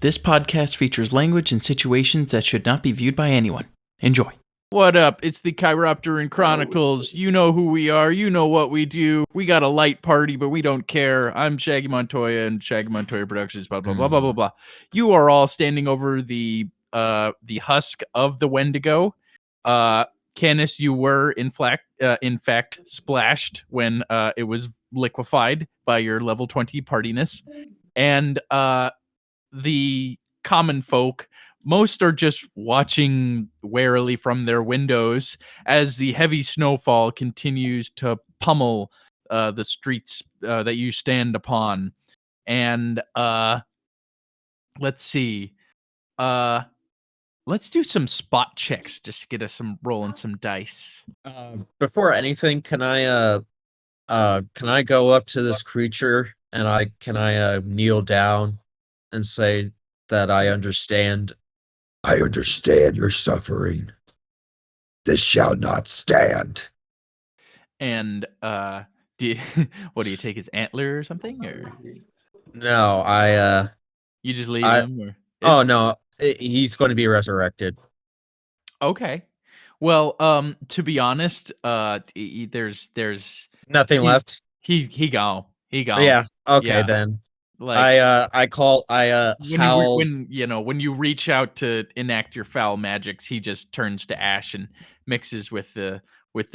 This podcast features language and situations that should not be viewed by anyone. Enjoy. What up? It's the Chiropteran Chronicles. You know who we are. You know what we do. We got a light party, but we don't care. I'm Shaggy Montoya and Shaggy Montoya Productions, blah, blah, blah, blah, blah, blah. You are all standing over the husk of the Wendigo. Canis, you were in fact splashed when it was liquefied by your level 20 partiness. And the common folk, most are just watching warily from their windows as the heavy snowfall continues to pummel the streets that you stand upon. And let's see. Let's do some spot checks just to get us rolling some dice. Before anything, can I go up to this creature and can I kneel down and say that I understand? I understand your suffering. This shall not stand. And what do you take his antler or something, or No, you just leave him? Or no, he's going to be resurrected. Okay. Well, to be honest, there's nothing left. He gone. Yeah. Okay, then. Like howl. When you reach out to enact your foul magics, he just turns to ash and mixes with the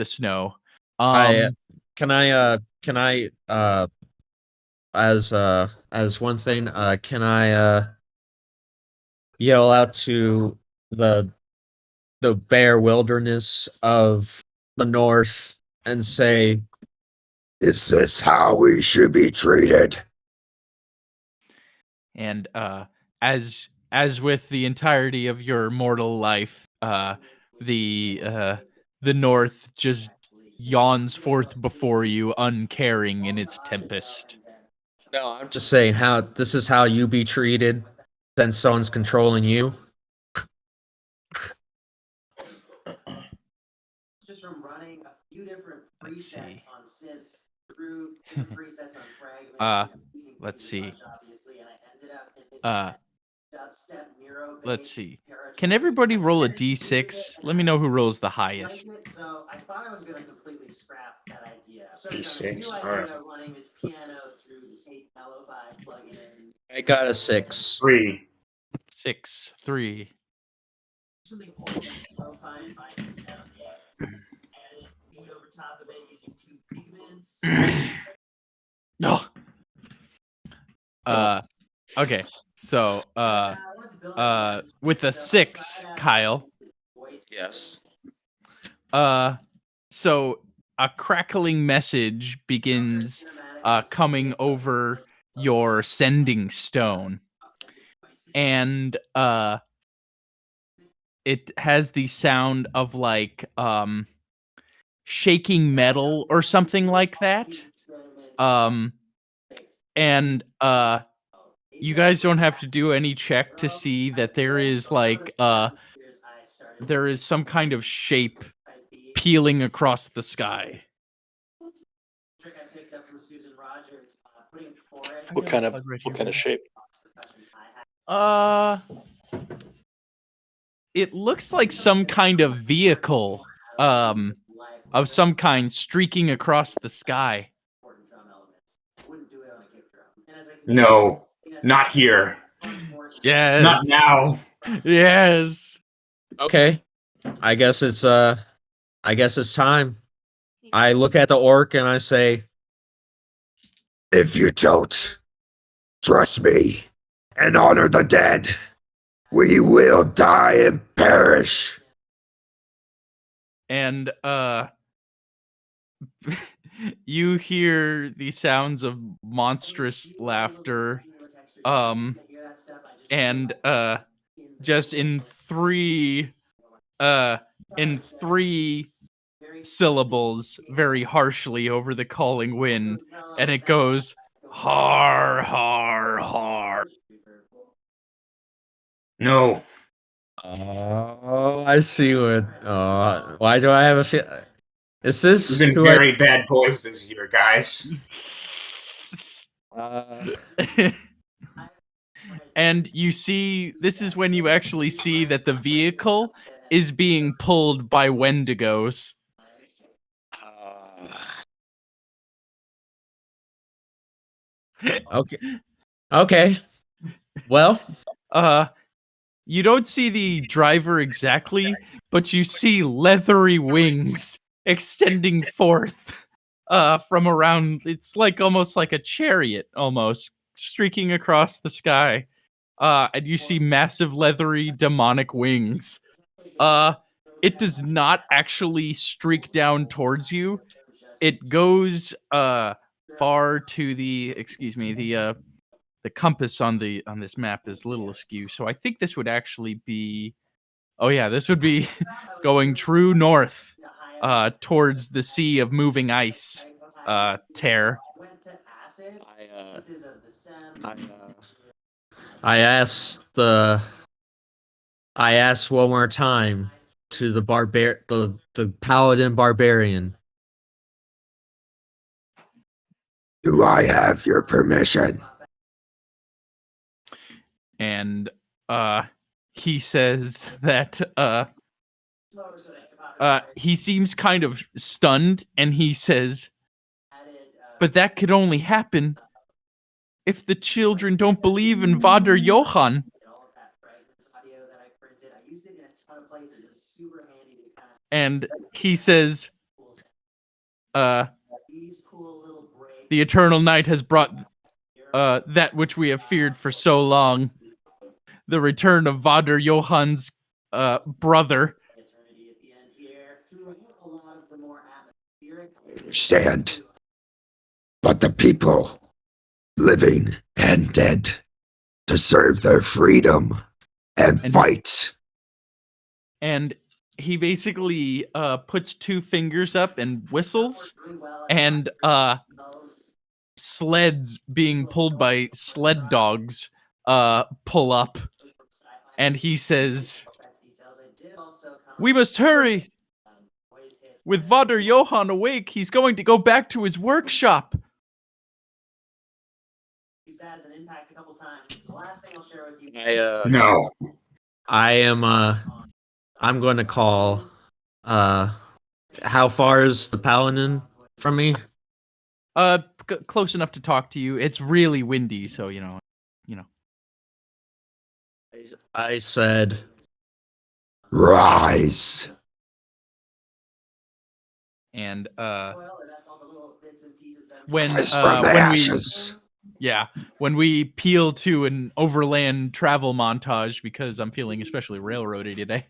snow. Can I as one thing, can I yell out to the bare wilderness of the north and say, "Is this how we should be treated?" And as with the entirety of your mortal life, the north just yawns forth before you, uncaring in its tempest. No, I'm just saying this is how you be treated since someone's controlling you. Just from running a few different presets on synths through presets on fragments. Let's see. Obviously, and I ended up in this dubstep Miro. Let's see. Can everybody roll a d6? Let me know who rolls the highest. So I thought I was going to completely scrap that idea. So D6. All right. Running this piano through the tape Mello-Fi plugin. I got a 6. 3. 6, 3. Something old, lo-fi and vinyl sound, and beat over top of it using 2 pigments. No. Okay. So, with a 6, Kyle. Yes. So a crackling message begins coming over your sending stone, and it has the sound of like shaking metal or something like that. And you guys don't have to do any check to see that there is like there is some kind of shape peeling across the sky. What kind of shape? It looks like some kind of vehicle of some kind streaking across the sky. No, not here. Yes. Not now. Yes. Okay. I guess it's time. I look at the orc and I say, "If you don't trust me and honor the dead, we will die and perish." And you hear the sounds of monstrous laughter, and just in three syllables, very harshly over the calling wind, and it goes, "Har, har, har." No. "Oh, I see what. Why do I have a feel? Is this There's been very bad voices here, guys. And you see, this is when you actually see that the vehicle is being pulled by Wendigos. Okay. Okay. Well, You don't see the driver exactly, but you see leathery wings extending forth from around. It's like almost like a chariot, almost streaking across the sky. And you see massive leathery demonic wings. It does not actually streak down towards you. It goes far to the the compass on this map is a little askew. So I think this would actually be this would be going true north towards the sea of moving ice tear. I asked one more time to the paladin barbarian. Do I have your permission? And he says that he seems kind of stunned, and he says, but that could only happen if the children don't believe in Vader Johann. And he says, the eternal night has brought that which we have feared for so long, the return of Vader Johann's brother. Understand. But the people, living and dead, deserve their freedom and fight. And he basically puts two fingers up and whistles, and sleds being pulled by sled dogs pull up, and he says, we must hurry. With Vader Johann awake, he's going to go back to his workshop. No. I'm going to call. How far is the paladin from me? Close enough to talk to you. It's really windy, so you know. I said, rise. And Rise from the ashes. When we peel to an overland travel montage, because I'm feeling especially railroady today.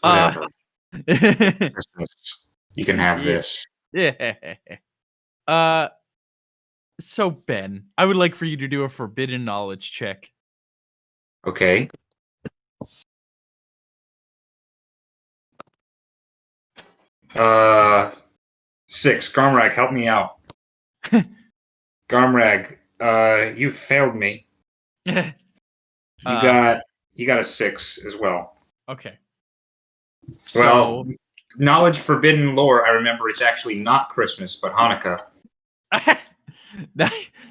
Whatever. Christmas. You can have this. Yeah. So Ben, I would like for you to do a forbidden knowledge check. Okay. Six. Garmrag, help me out. Garmrag, you failed me. You got a 6 as well. Okay. Well, knowledge forbidden lore, I remember it's actually not Christmas, but Hanukkah.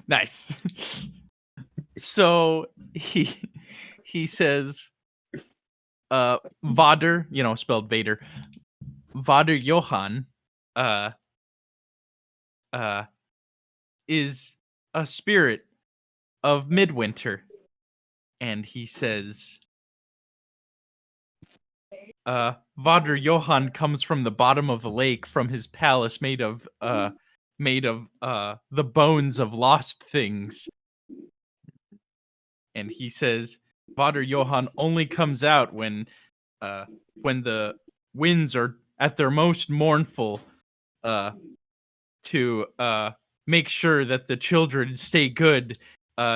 Nice. So he says, Vader, spelled Vader. Vader Johann, is a spirit of midwinter, and he says, Vader Johann comes from the bottom of the lake, from his palace made of the bones of lost things. And he says Vader Johann only comes out when the winds are at their most mournful, to make sure that the children stay good,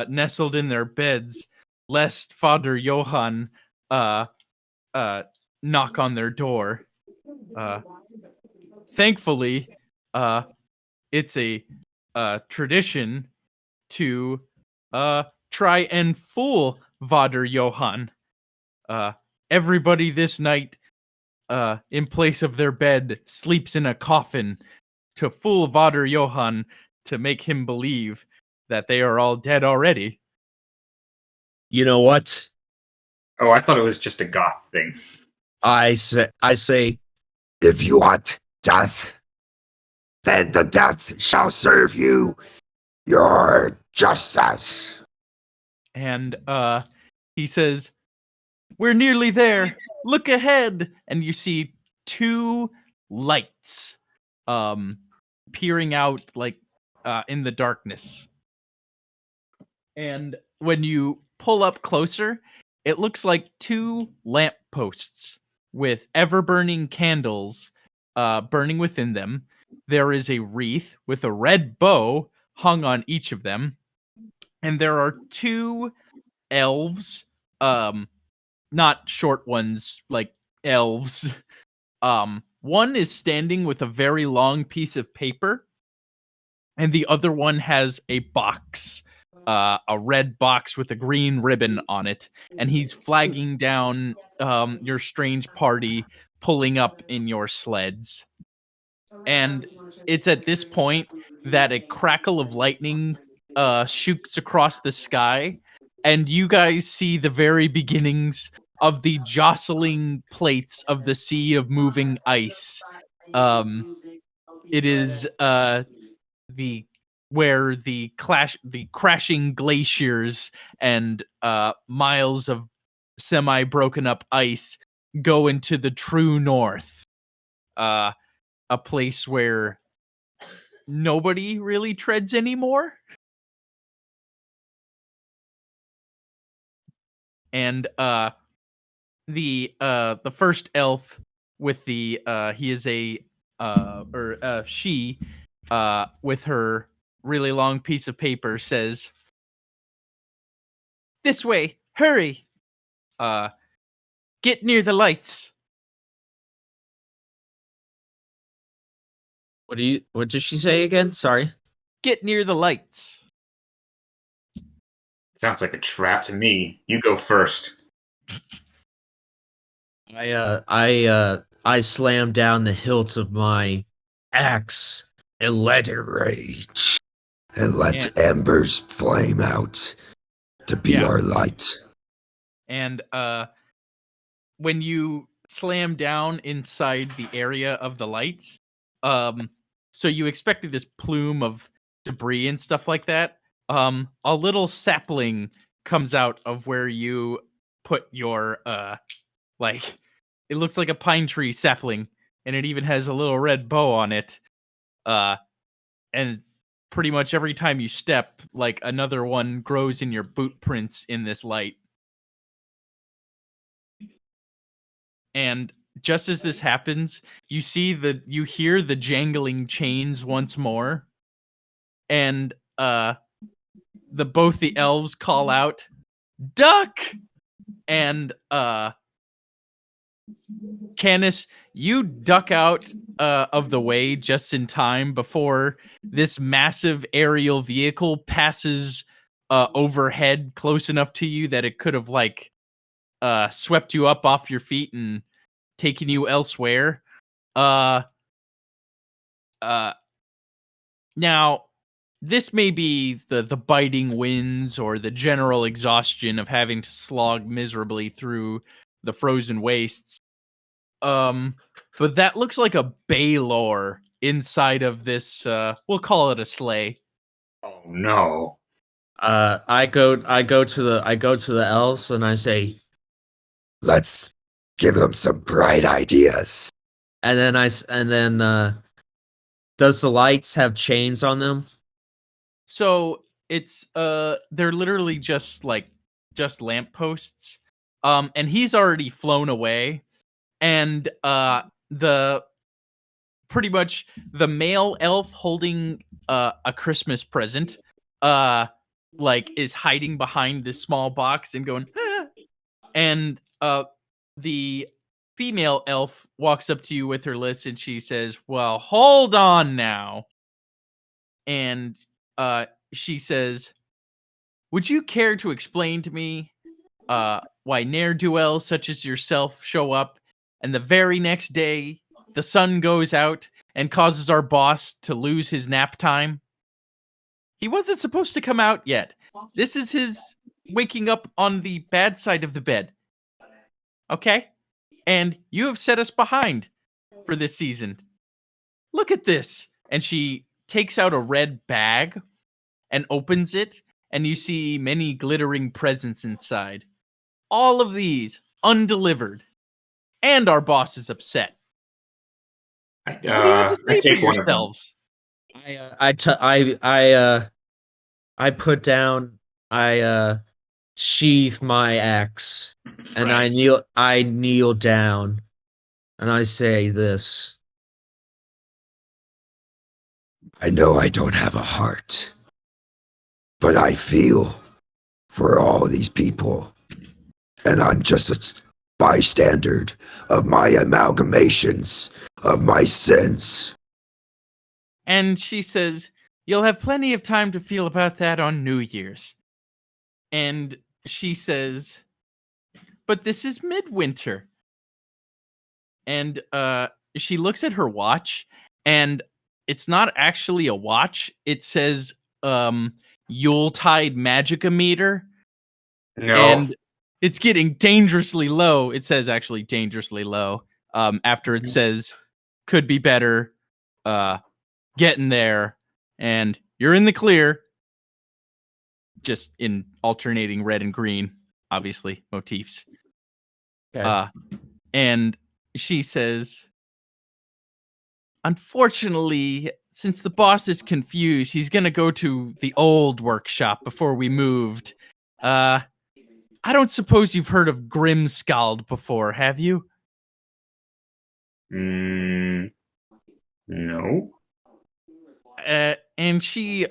nestled in their beds, lest Vader Johann knock on their door. Thankfully, it's a tradition to try and fool Vader Johann. Everybody this night, in place of their bed, sleeps in a coffin to fool Vader Johann, to make him believe that they are all dead already. You know what? Oh, I thought it was just a goth thing. I say, If you want death, then the death shall serve you your justice. And he says, "We're nearly there. Look ahead." And you see two lights peering out like in the darkness. And when you pull up closer, it looks like two lampposts with ever-burning candles burning within them. There is a wreath with a red bow hung on each of them. And there are two elves, not short ones like elves. One is standing with a very long piece of paper, and the other one has a box, a red box with a green ribbon on it, and he's flagging down your strange party, pulling up in your sleds. And it's at this point that a crackle of lightning shoots across the sky, and you guys see the very beginnings of the jostling plates of the sea of moving ice. It is the where the crashing glaciers and miles of semi broken up ice go into the true north. A place where nobody really treads anymore. And the first elf with the he is a she with her really long piece of paper says, "This way, hurry. Get near the lights." what did she say again? Sorry. Get near the lights. Sounds like a trap to me. You go first. I slam down the hilt of my axe and let it Rage. And let And- embers flame out to be Yeah. our light. And when you slam down inside the area of the lights, so you expected this plume of debris and stuff like that. A little sapling comes out of where you put your like it looks like a pine tree sapling, and it even has a little red bow on it. And pretty much every time you step, like another one grows in your boot prints in this light. And just as this happens, you hear the jangling chains once more, and both the elves call out, "Duck!" And Canis, you duck out of the way just in time before this massive aerial vehicle passes overhead close enough to you that it could have like swept you up off your feet and taken you elsewhere. Now, this may be the biting winds or the general exhaustion of having to slog miserably through the frozen wastes. But that looks like a Baylor inside of this. We'll call it a sleigh. Oh no. I go to the elves and I say, Let's give them some bright ideas. and then does the lights have chains on them? So it's they're literally just lampposts. And he's already flown away, and the pretty much the male elf holding a Christmas present like is hiding behind this small box and going "Ah." And the female elf walks up to you with her list and she says, "Well, hold on now." And she says, "Would you care to explain to me why ne'er-do-wells such as yourself show up, and the very next day the sun goes out and causes our boss to lose his nap time? He wasn't supposed to come out yet. This is his waking up on the bad side of the bed. Okay? And you have set us behind for this season. Look at this. And she takes out a red bag and opens it, and you see many glittering presents inside. All of these undelivered. And our boss is upset. What do you have to say for take one of them. yourselves? I put down, sheath my axe, and Right. I kneel down, and I say this. I know I don't have a heart, but I feel for all these people, and I'm just a bystander of my amalgamations of my sins. And she says, you'll have plenty of time to feel about that on New Year's. And she says, but this is midwinter. And she looks at her watch, and it's not actually a watch. It says Yuletide Magicometer. No. And it's getting dangerously low. It says actually dangerously low. After it says could be better, getting there, and you're in the clear. Just in alternating red and green, obviously motifs. Okay. And she says, unfortunately, since the boss is confused, he's gonna go to the old workshop before we moved. I don't suppose you've heard of Grimskald before, have you? No. And she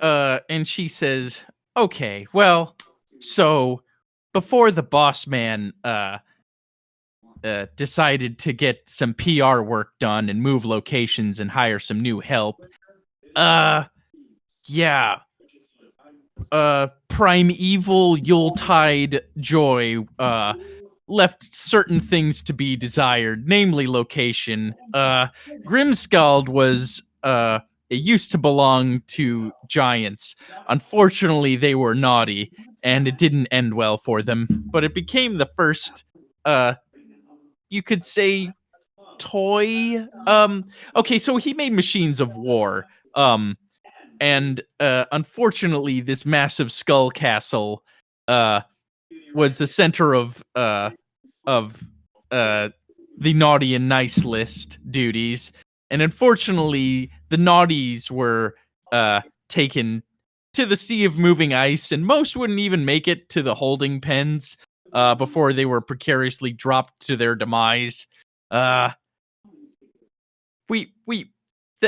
says, okay, well, so before the boss man decided to get some PR work done and move locations and hire some new help, yeah, primeval Yuletide joy left certain things to be desired, namely location. Grimskald was it used to belong to giants. Unfortunately, they were naughty, and it didn't end well for them. But it became the first, you could say, toy. Okay, so he made machines of war. And unfortunately, this massive skull castle was the center of the naughty and nice list duties, and unfortunately, the naughties were taken to the sea of moving ice, and most wouldn't even make it to the holding pens before they were precariously dropped to their demise. The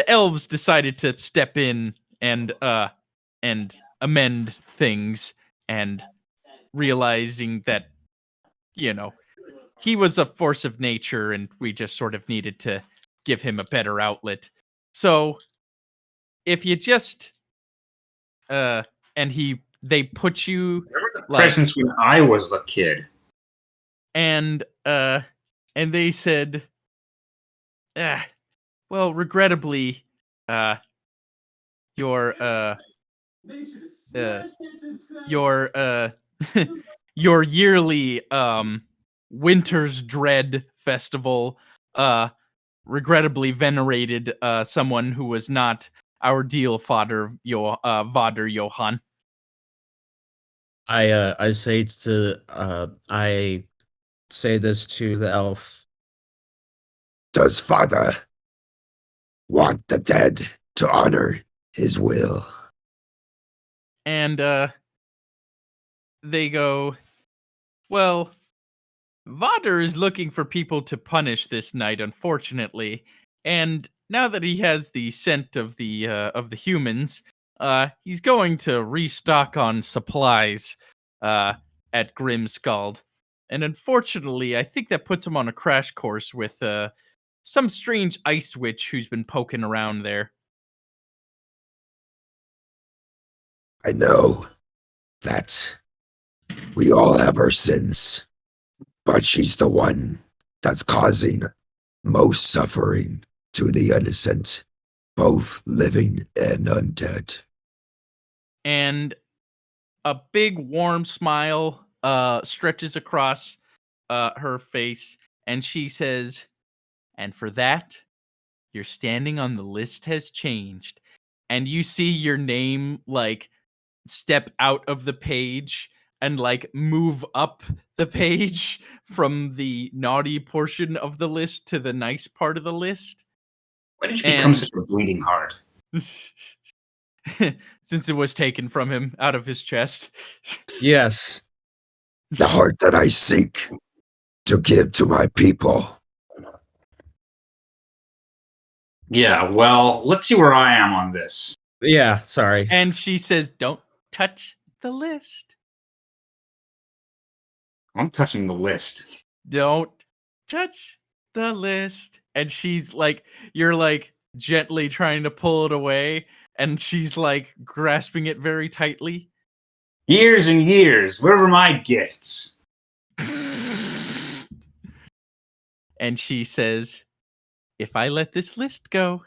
elves decided to step in and amend things, and realizing that, you know, he was a force of nature and we just sort of needed to give him a better outlet. So if you just they put you like Presents when I was a kid. and they said, well, regrettably, your your yearly Winter's Dread festival regrettably venerated someone who was not our deal fodder, Vader Johann. I say this to the elf. Does Father want the dead to honor his will? And they go, well, Vader is looking for people to punish this night, unfortunately. And now that he has the scent of the humans, he's going to restock on supplies at Grimskald. And unfortunately, I think that puts him on a crash course with some strange ice witch who's been poking around there. I know that we all have our sins, but she's the one that's causing most suffering to the innocent, both living and undead. And a big warm smile stretches across her face, and she says, "And for that, your standing on the list has changed." And you see your name like step out of the page and like move up the page from the naughty portion of the list to the nice part of the list. Why did you become such a bleeding heart? Since it was taken from him out of his chest. Yes. The heart that I seek to give to my people. Yeah, well, let's see where I am on this. Yeah, sorry. And she says, "Don't touch the list. I'm touching the list. Don't touch the list." And she's like, you're like gently trying to pull it away, and she's like grasping it very tightly. Years and years. Where were my gifts? And she says, "If I let this list go,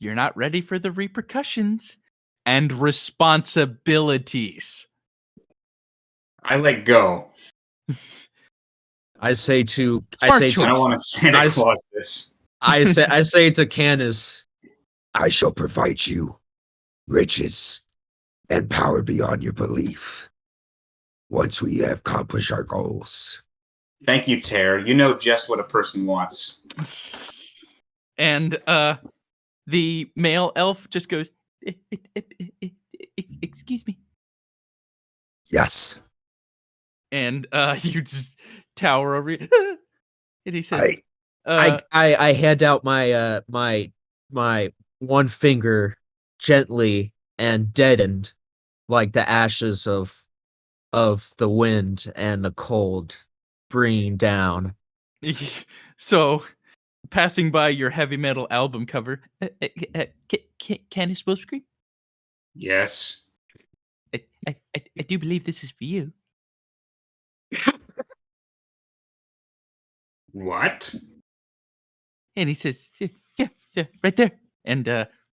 you're not ready for the repercussions and responsibilities." I let go. I say to Smart I choice. don't want to Santa Claus this. I say to Canis, I shall provide you riches and power beyond your belief once we have accomplished our goals. Thank you, Tare. You know just what a person wants. And the male elf just goes, "Excuse me." Yes, And you just tower over you. And he says, I hand out my my one finger gently and deadened, like the ashes of the wind and the cold bringing down. so passing by your heavy metal album cover, can you spell screen? Yes. I do believe this is for you. What? And he says, "Yeah, right there." And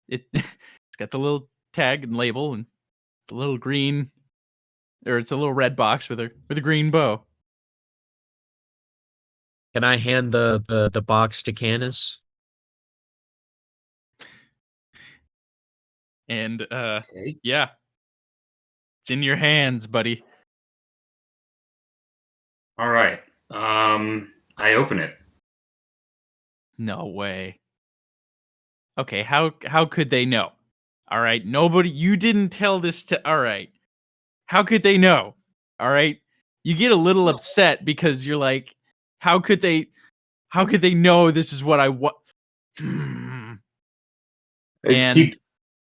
it's got the little tag and label, and it's a little green, or it's a little red box with a green bow. Can I hand the box to Canis? And Okay. yeah, it's in your hands, buddy. All right. I open it. No way. Okay, how could they know? All right, nobody. You didn't tell this to. All right, how could they know? All right, you get a little upset because you're like, how could they? How could they know this is what I want? And He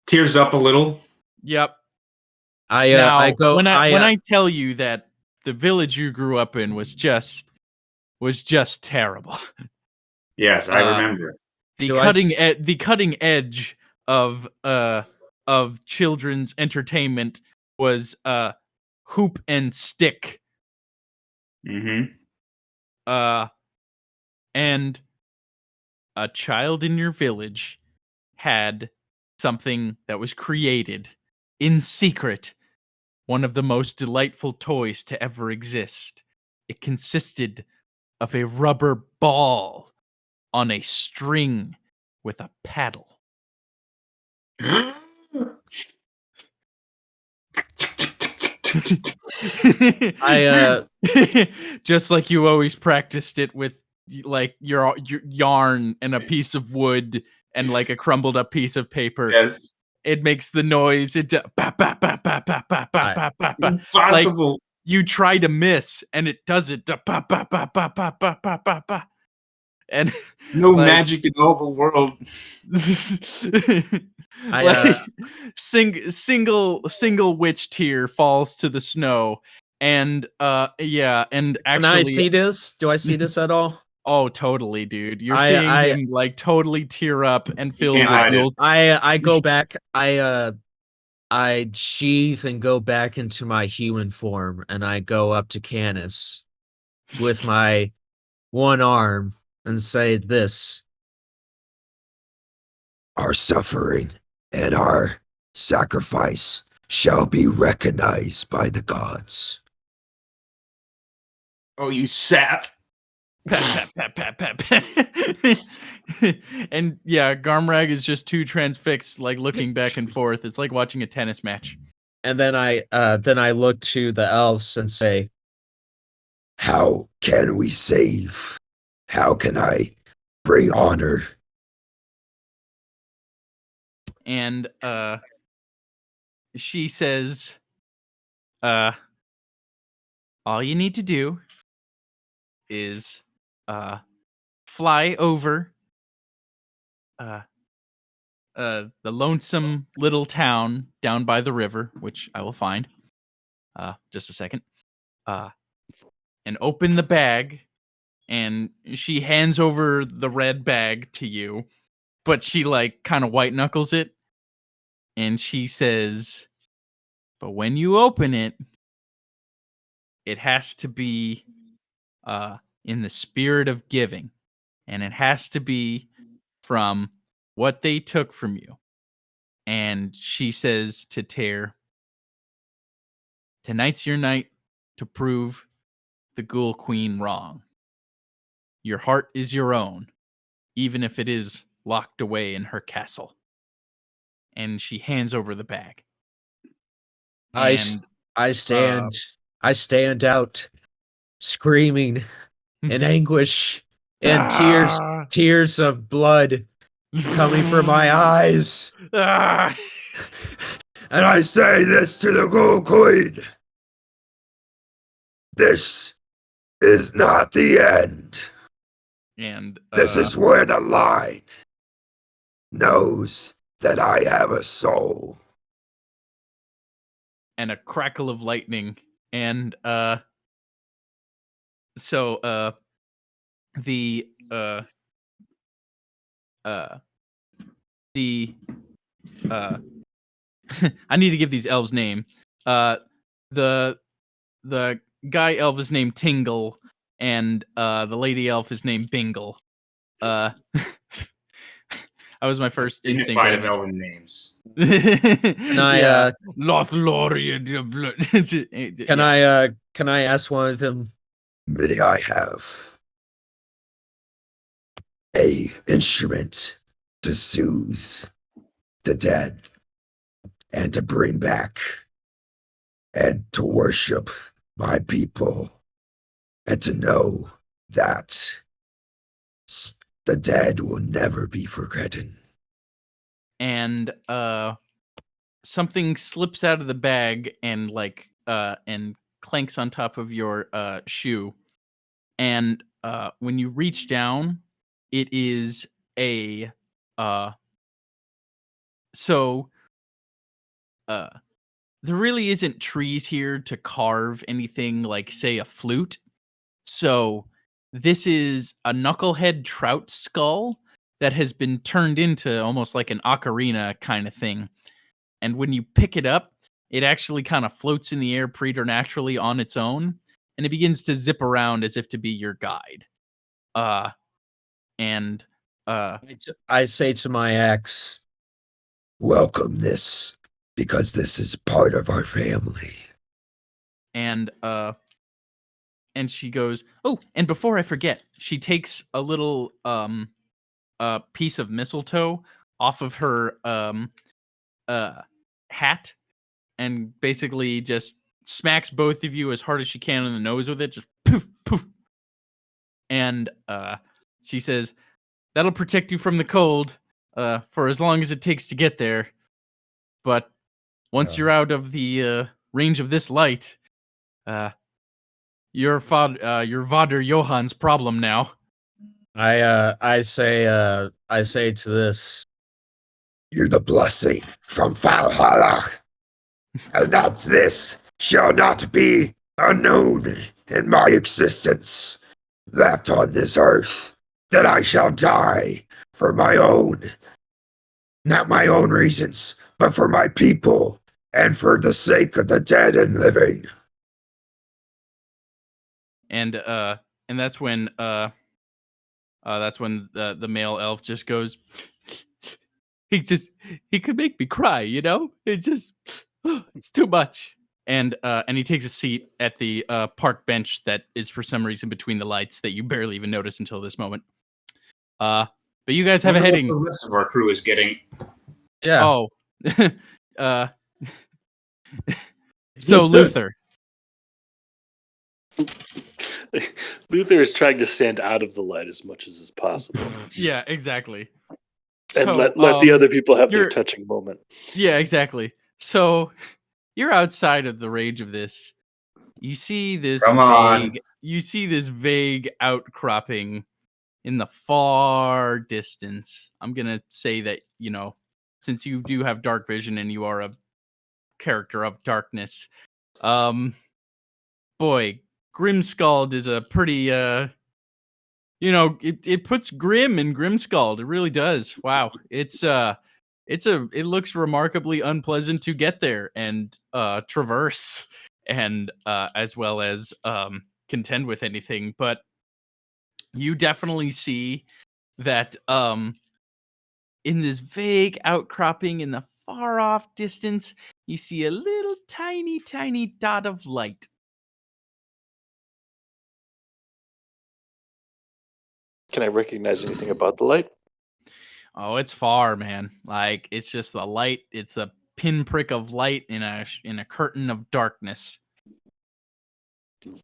tears up a little. yep. I Now, go when I tell you that the village you grew up in was just terrible. Yes, I remember. The Do I cutting edge of children's entertainment was hoop and stick. Mm-hmm. And a child in your village had something that was created in secret, one of the most delightful toys to ever exist. It consisted of a rubber ball on a string with a paddle. Just like you always practiced it with like your yarn and a piece of wood and like a crumbled up piece of paper. Yes. It makes the noise. It like Impossible. you try to miss and it does it. And No like, magic in all the world. like single witch tear falls to the snow, and yeah, and Can actually, I see this? Do I see this at all? oh, totally, dude. You're I- seeing I- him like totally tear up and feel can't with hide it. guilt. I go back. I sheath and go back into my human form, and I go up to Canis with my one arm and say this. our suffering and our sacrifice shall be recognized by the gods. Oh, you sap. Pat, pat, pat, pat, pat, pat. And yeah, Garmrag is just too transfixed, like looking back and forth. It's like watching a tennis match. And then I look to the elves and say, How can we save? How can I bring honor? And she says, all you need to do is fly over the lonesome little town down by the river, which I will find. Just a second. And open the bag, and she hands over the red bag to you, but she like kind of white knuckles it, and she says, "But when you open it, it has to be in the spirit of giving, and it has to be from what they took from you." And she says to Tear, "Tonight's your night to prove the Ghoul Queen wrong. Your heart is your own, even if it is locked away in her castle." And she hands over the bag. I And stand out, screaming in anguish, and tears of blood coming from my eyes. Ah! And I say this to the Ghoul Queen. This is not the end. And This is where the line knows that I have a soul. and a crackle of lightning, and so the I need to give these elves name. The guy elf is named Tingle, and the lady elf is named Bingle. That was my first instinct. Dignified of elven names. Can I Lothlorien. can I ask one of them? May I have a instrument to soothe the dead and to bring back and to worship my people and to know that the dead will never be forgotten. And something slips out of the bag and and clanks on top of your shoe. And when you reach down, it is a there really isn't trees here to carve anything like, say, a flute. So this is a knucklehead trout skull that has been turned into almost like an ocarina kind of thing. And when you pick it up, it actually kind of floats in the air preternaturally on its own, and it begins to zip around as if to be your guide. And I say to my ex, Welcome this, because this is part of our family. and she goes, "Oh, and before I forget," she takes a little piece of mistletoe off of her hat and basically just smacks both of you as hard as she can in the nose with it, just poof poof. And she says, "That'll protect you from the cold for as long as it takes to get there. But once you're out of the range of this light, you're Vader Johann's problem now." I say to this, You're the blessing from Valhalla, and that this shall not be unknown in my existence left on this earth, that I shall die for my own, not my own reasons, but for my people and for the sake of the dead and living. And that's when the male elf just goes, he could make me cry, you know? It's just It's too much. And he takes a seat at the park bench that is for some reason between the lights that you barely even notice until this moment. But you guys have a Wonder what heading. the rest of our crew is getting. Yeah. Oh, so Luther. Luther is trying to stand out of the light as much as is possible, Yeah, exactly. and So, let the other people have their you're- touching moment. Yeah, exactly. So you're outside of the range of this. You see this Come on. vague outcropping in the far distance. I'm gonna say that, since you do have dark vision and you are a character of darkness, boy, Grimscald is a pretty it puts grim in Grimscald. It really does. Wow. It looks remarkably unpleasant to get there and traverse and as well as contend with anything, but you definitely see that in this vague outcropping in the far off distance, you see a little tiny dot of light. Can I recognize anything about the light? Oh, it's far, man. Like, it's just the light. It's a pinprick of light in a curtain of darkness.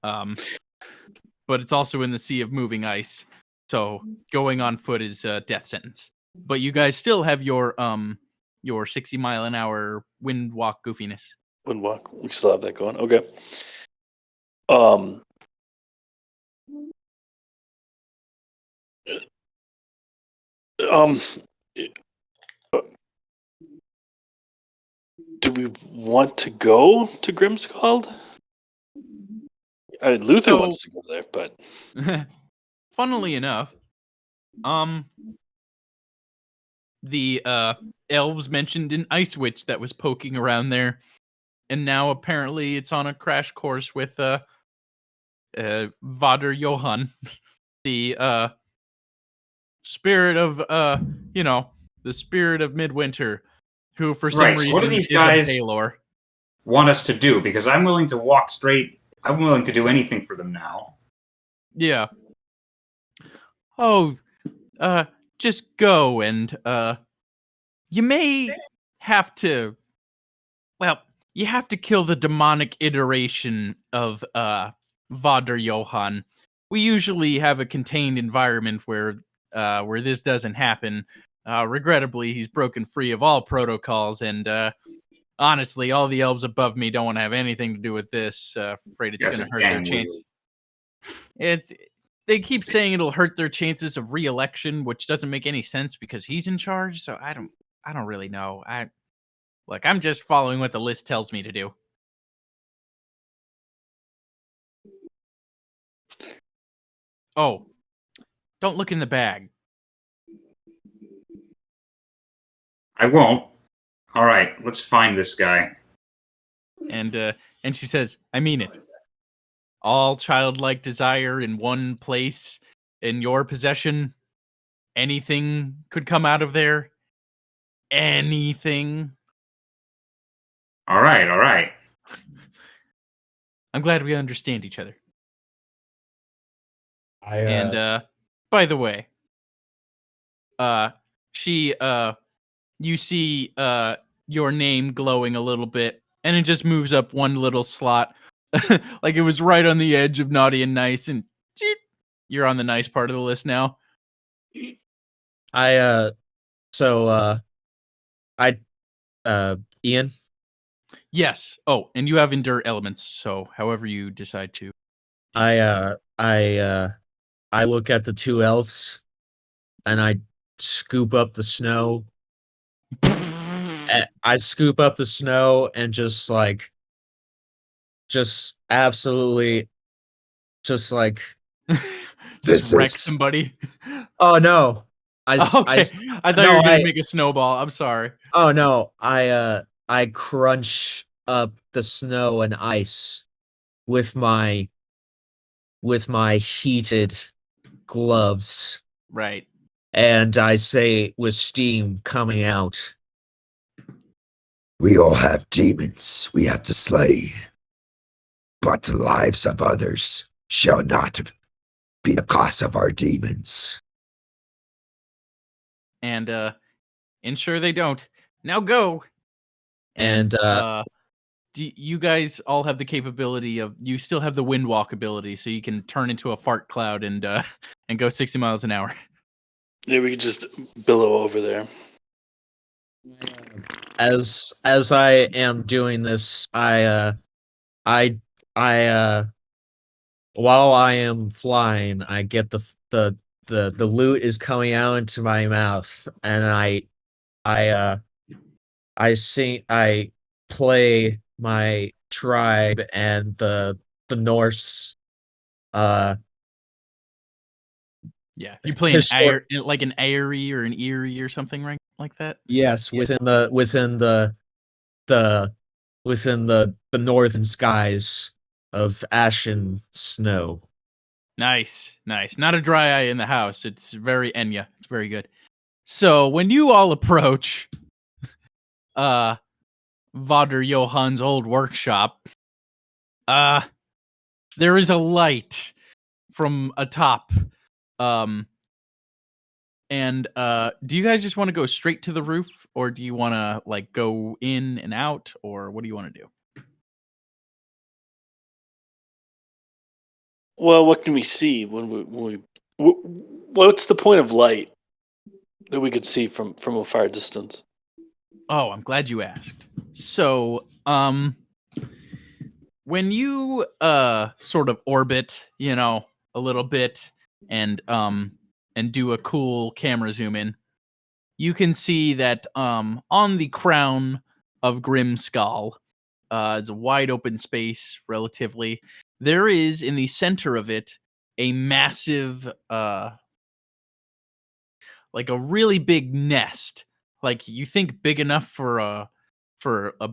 But it's also in the sea of moving ice. So going on foot is a death sentence. But you guys still have your 60-mile-an-hour wind walk goofiness. Windwalk. We still have that going. Okay. Um. Um. Do we want to go to Grimscald? Luther So- wants to go there, but Funnily enough, the elves mentioned an ice witch that was poking around there, and now apparently it's on a crash course with Vader Johann, the spirit of the spirit of Midwinter, who for some Right, so what do reason these is guys- a Baylor. Want us to do? Because I'm willing to walk straight. I'm willing to do anything for them now. Yeah. Oh, just go and you may have to. Well, you have to kill the demonic iteration of Vader Johann. We usually have a contained environment where this doesn't happen. Regrettably, he's broken free of all protocols, and honestly, all the elves above me don't want to have anything to do with this. Afraid it's Guys going to are hurt their gang chance. They keep saying it'll hurt their chances of re-election, which doesn't make any sense because he's in charge. So I don't really know. Look, I'm just following what the list tells me to do. Oh, don't look in the bag. I won't. All right, let's find this guy. And she says, I mean it. All childlike desire in one place, in your possession. Anything could come out of there. Anything. All right. I'm glad we understand each other. I By the way, she you see your name glowing a little bit, and it just moves up one little slot. Like it was right on the edge of naughty and nice, and you're on the nice part of the list now. Ian, Yes. Oh, and you have endure elements, so however you decide to. I look at the two elves and I scoop up the snow. I scoop up the snow and just absolutely This just wreck is- somebody. oh no. Okay, I thought you were gonna make a snowball. I'm sorry. Oh no, I crunch up the snow and ice with my heated gloves, Right. and I say with steam coming out, We all have demons we have to slay, but the lives of others shall not be the cost of our demons. And ensure they don't. Now go. And, You guys all have the capability of. You still have the wind walk ability, so you can turn into a fart cloud and go 60 miles an hour. Yeah, we could just billow over there. as I am doing this, I while I am flying, I get the loot is coming out into my mouth, and I play my tribe and the Norse Yeah, you play like an airy or an eerie or something, right? Like that. yes, Yeah. within the northern skies of ashen snow. Nice. Not a dry eye in the house. It's very Enya. It's very good. So when you all approach, Vader Johann's old workshop, there is a light from atop. And do you guys just want to go straight to the roof, or do you want to like go in and out, or what do you want to do? Well, what can we see what's the point of light that we could see from a far distance? Oh, I'm glad you asked. So, when you sort of orbit, a little bit and do a cool camera zoom in, you can see that on the crown of Grim Skull, it's a wide open space relatively. There is in the center of it a massive like a really big nest. Like you think big enough for a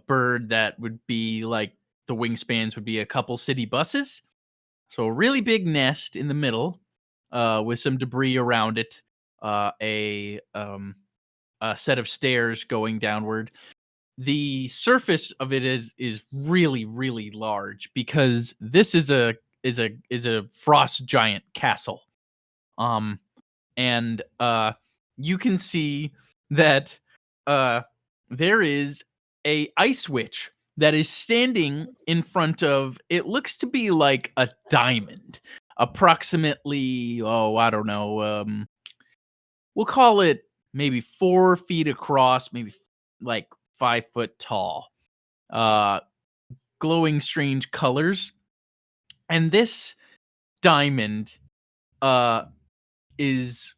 bird that would be like the wingspans would be a couple city buses. So a really big nest in the middle, with some debris around it, a set of stairs going downward. The surface of it is really really large because this is a frost giant castle. And you can see that there is a ice witch that is standing in front of, it looks to be like a diamond, approximately, I don't know, we'll call it maybe 4 feet across, maybe like 5 foot tall, glowing strange colors. And this diamond is,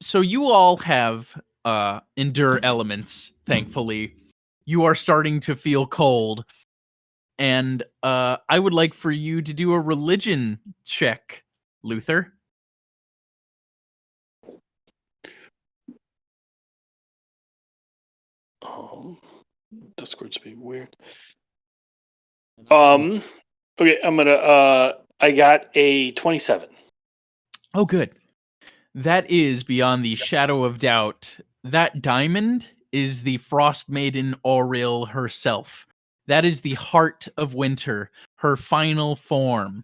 so you all have endure elements, thankfully. You are starting to feel cold, and I would like for you to do a religion check, Luther. Discord's being weird. Okay, I'm gonna I got a 27. Oh, good. That is beyond the shadow of doubt. That diamond is the Frost Maiden Auril herself. That is the heart of winter, her final form.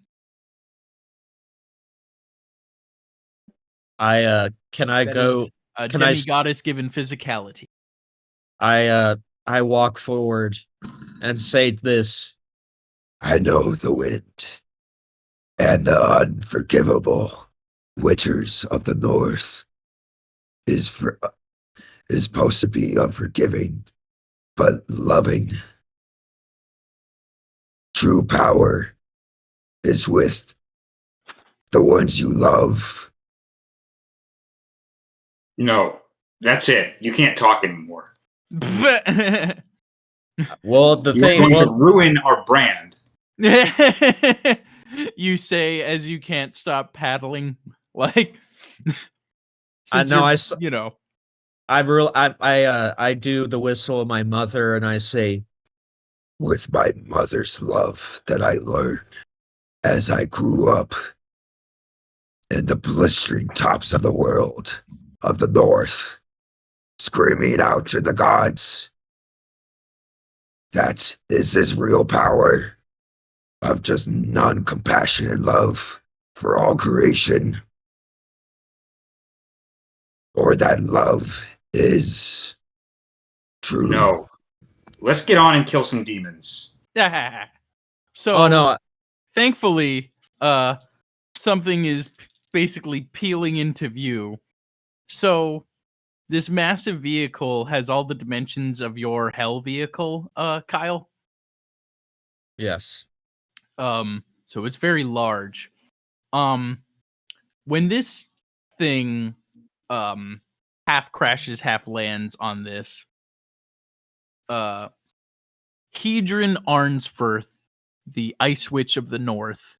Can I That go? is a Can I? demigoddess given physicality. I walk forward and say this. I know the wind and the unforgivable winters of the north is supposed to be unforgiving, but loving. True power is with the ones you love. No, that's it. You can't talk anymore. Well, the You're thing. going to ruin our brand. You say as you can't stop paddling, like. I know. I do the whistle of my mother, and I say, With my mother's love that I learned as I grew up in the blistering tops of the world of the north, screaming out to the gods, that is his real power of just non-compassionate love for all creation, or that love is true. No. Let's get on and kill some demons. So, Oh no, thankfully, something is basically peeling into view. So, this massive vehicle has all the dimensions of your hell vehicle, Kyle. yes. So it's very large. When this thing, half crashes, half lands on this, Hedron Arnsforth, the Ice Witch of the North,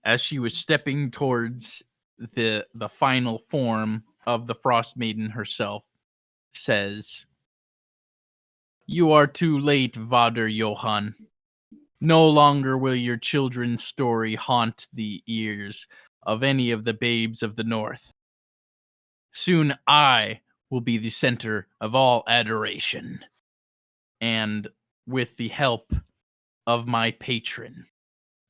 as she was stepping towards the final form of the Frost Maiden herself, says, "You are too late, Vader Johann. No longer will your children's story haunt the ears of any of the babes of the North. Soon I will be the center of all adoration, and with the help of my patron."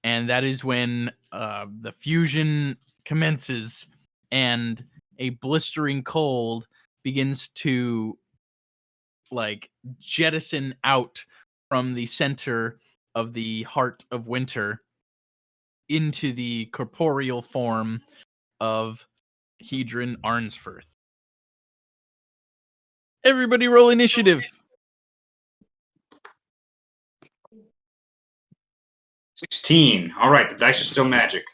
And that is when the fusion commences, and a blistering cold begins to jettison out from the center of the heart of winter into the corporeal form of Hedron Arnsforth. Everybody roll initiative. 16. All right, the dice are still magic.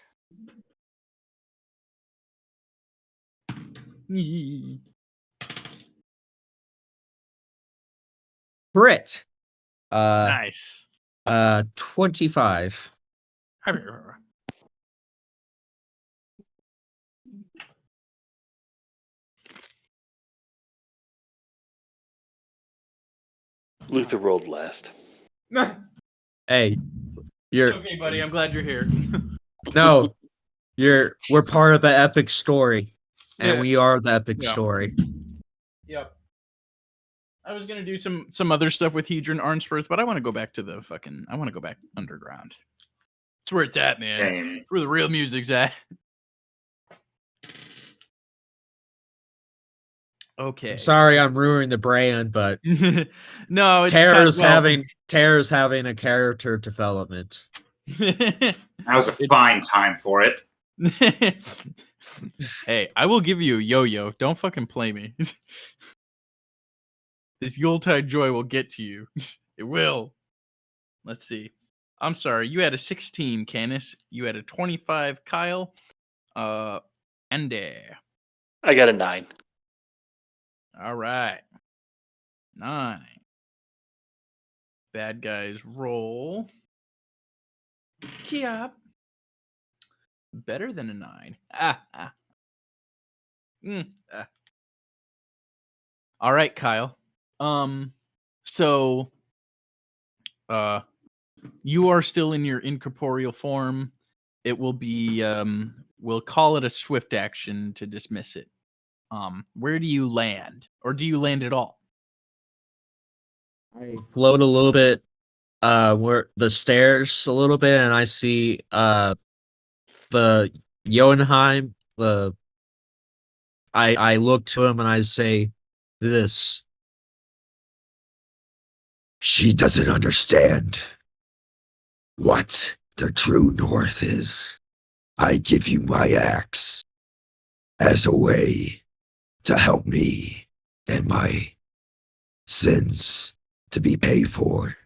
Crit. Nice. 25. Luther rolled last. Hey, you're Okay, buddy. I'm glad you're here. no, we're part of an epic story, and Yeah. we are the epic Yeah. story. Yep. I was gonna do some other stuff with Hedron Arnsforth, but I want to go back to I want to go back underground. That's where it's at, man. Same. That's where the real music's at. Okay. Sorry, I'm ruining the brand, but No, it's Tara's having a character development. That was a fine time for it. Hey, I will give you a yo-yo. Don't fucking play me. This Yuletide joy will get to you. It will. Let's see. I'm sorry. You had a 16, Canis. You had a 25, Kyle. Ende. I got a 9. All right. 9. Bad guys roll. Kiap. Better than a 9. All right, Kyle. So you are still in your incorporeal form. It will be we'll call it a swift action to dismiss it. Where do you land? Or do you land at all? I float a little bit, where the stairs a little bit, and I see the Jotunheim. I look to him and I say, "This." She doesn't understand what the true North is. I give you my axe as a way to help me and my sins to be paid for,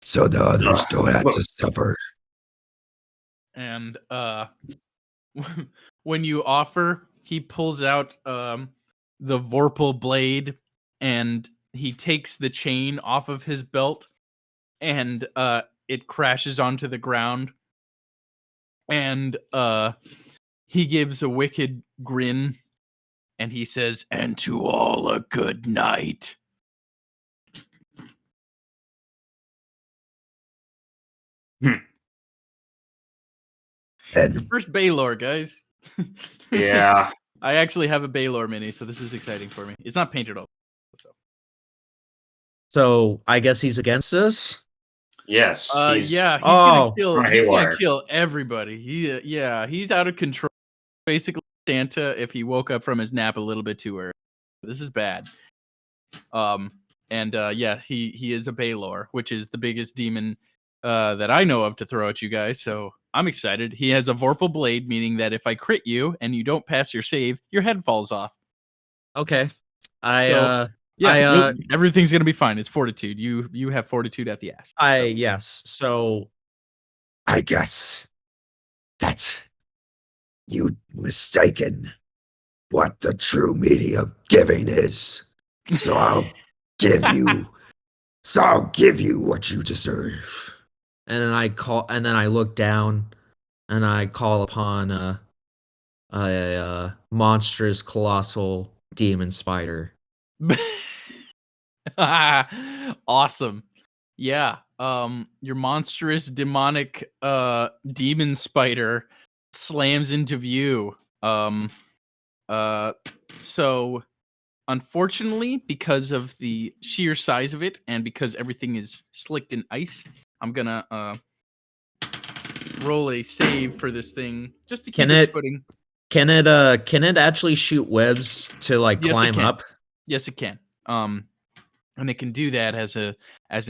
so the others don't have to suffer. And when you offer, he pulls out the Vorpal blade, and he takes the chain off of his belt, and it crashes onto the ground. And he gives a wicked grin, and he says, "And to all a good night." And Your first Baylor, guys. Yeah. I actually have a Baylor mini, so this is exciting for me. It's not painted all. So I guess he's against us. Yes. He's Yeah, Oh, he's gonna haywire. kill everybody. He's out of control. Basically, Santa if he woke up from his nap a little bit too early. This is bad. He is a Baylor, which is the biggest demon that I know of to throw at you guys. So I'm excited. He has a Vorpal Blade, meaning that if I crit you and you don't pass your save, your head falls off. okay. Everything's gonna be fine. It's fortitude. You have fortitude at the ass. Yes. So I guess that you mistaken what the true meaning of giving is. So I'll give you what you deserve. and then I look down and I call upon a monstrous colossal demon spider. Awesome. Yeah. Your monstrous demonic demon spider slams into view. So unfortunately, because of the sheer size of it and because everything is slicked in ice, I'm gonna roll a save for this thing just to keep its footing. Can it actually shoot webs to like Yes, it climb can. up? Yes, it can. And it can do that as an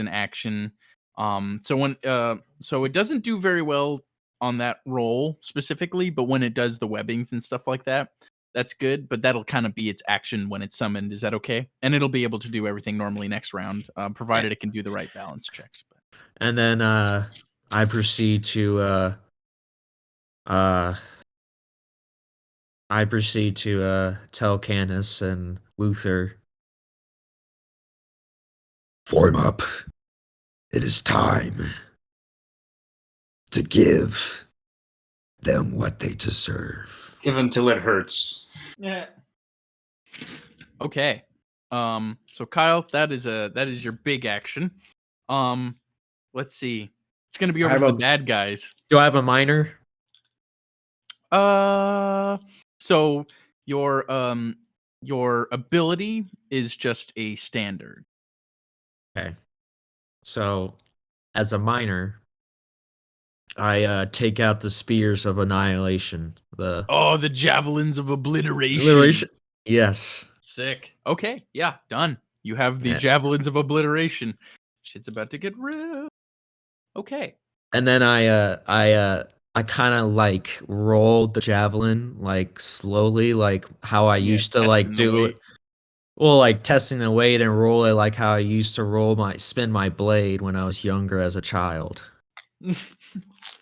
action. So it doesn't do very well on that roll specifically, but when it does the webbings and stuff like that, that's good. But that'll kind of be its action when it's summoned. Is that okay? And it'll be able to do everything normally next round, provided it can do the right balance checks. And then I proceed to tell Canis and Luther. Form up. It is time to give them what they deserve. Give until it hurts. Yeah. Okay. So Kyle, that is your big action. Let's see. It's gonna be over to the bad guys. Do I have a minor? So your ability is just a standard. Okay. So, as a minor, I take out the spears of annihilation. The javelins of obliteration. Yes. Sick. Okay. Yeah. Done. You have the Yeah. javelins of obliteration. Shit's about to get real. Okay. And then I kind of like rolled the javelin like slowly, like how I used to like do it. Well, like testing the weight and roll it like how I used to spin my blade when I was younger as a child.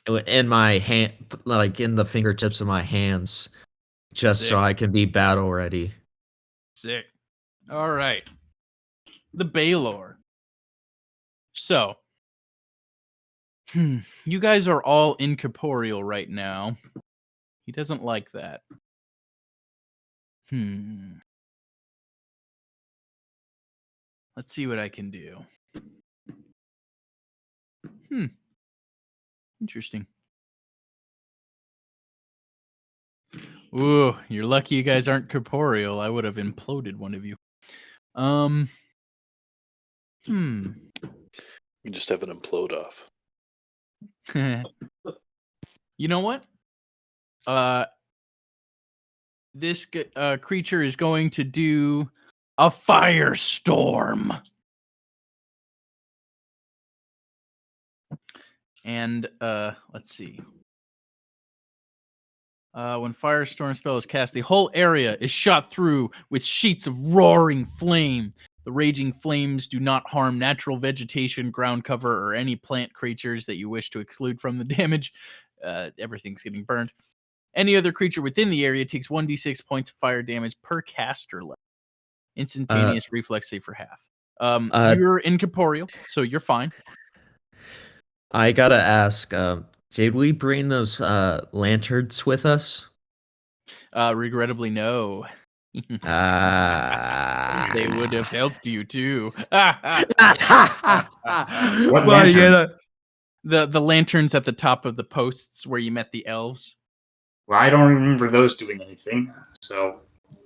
In my hand, like in the fingertips of my hands, just Sick. so I can be battle ready. Sick. All right. The Baylor. So, you guys are all incorporeal right now. He doesn't like that. Let's see what I can do. Interesting. Ooh, you're lucky you guys aren't corporeal. I would have imploded one of you. You just have an implode off. You know what? This creature is going to do a firestorm. And let's see. When firestorm spell is cast, the whole area is shot through with sheets of roaring flame. The raging flames do not harm natural vegetation, ground cover, or any plant creatures that you wish to exclude from the damage. Everything's getting burned. Any other creature within the area takes 1d6 points of fire damage per caster level. Instantaneous reflex save for half. You're incorporeal, so you're fine. I gotta ask, did we bring those lanterns with us? Regrettably, no. They would have helped you too. What Well, lantern? The lanterns at the top of the posts where you met the elves. Well, I don't remember those doing anything. So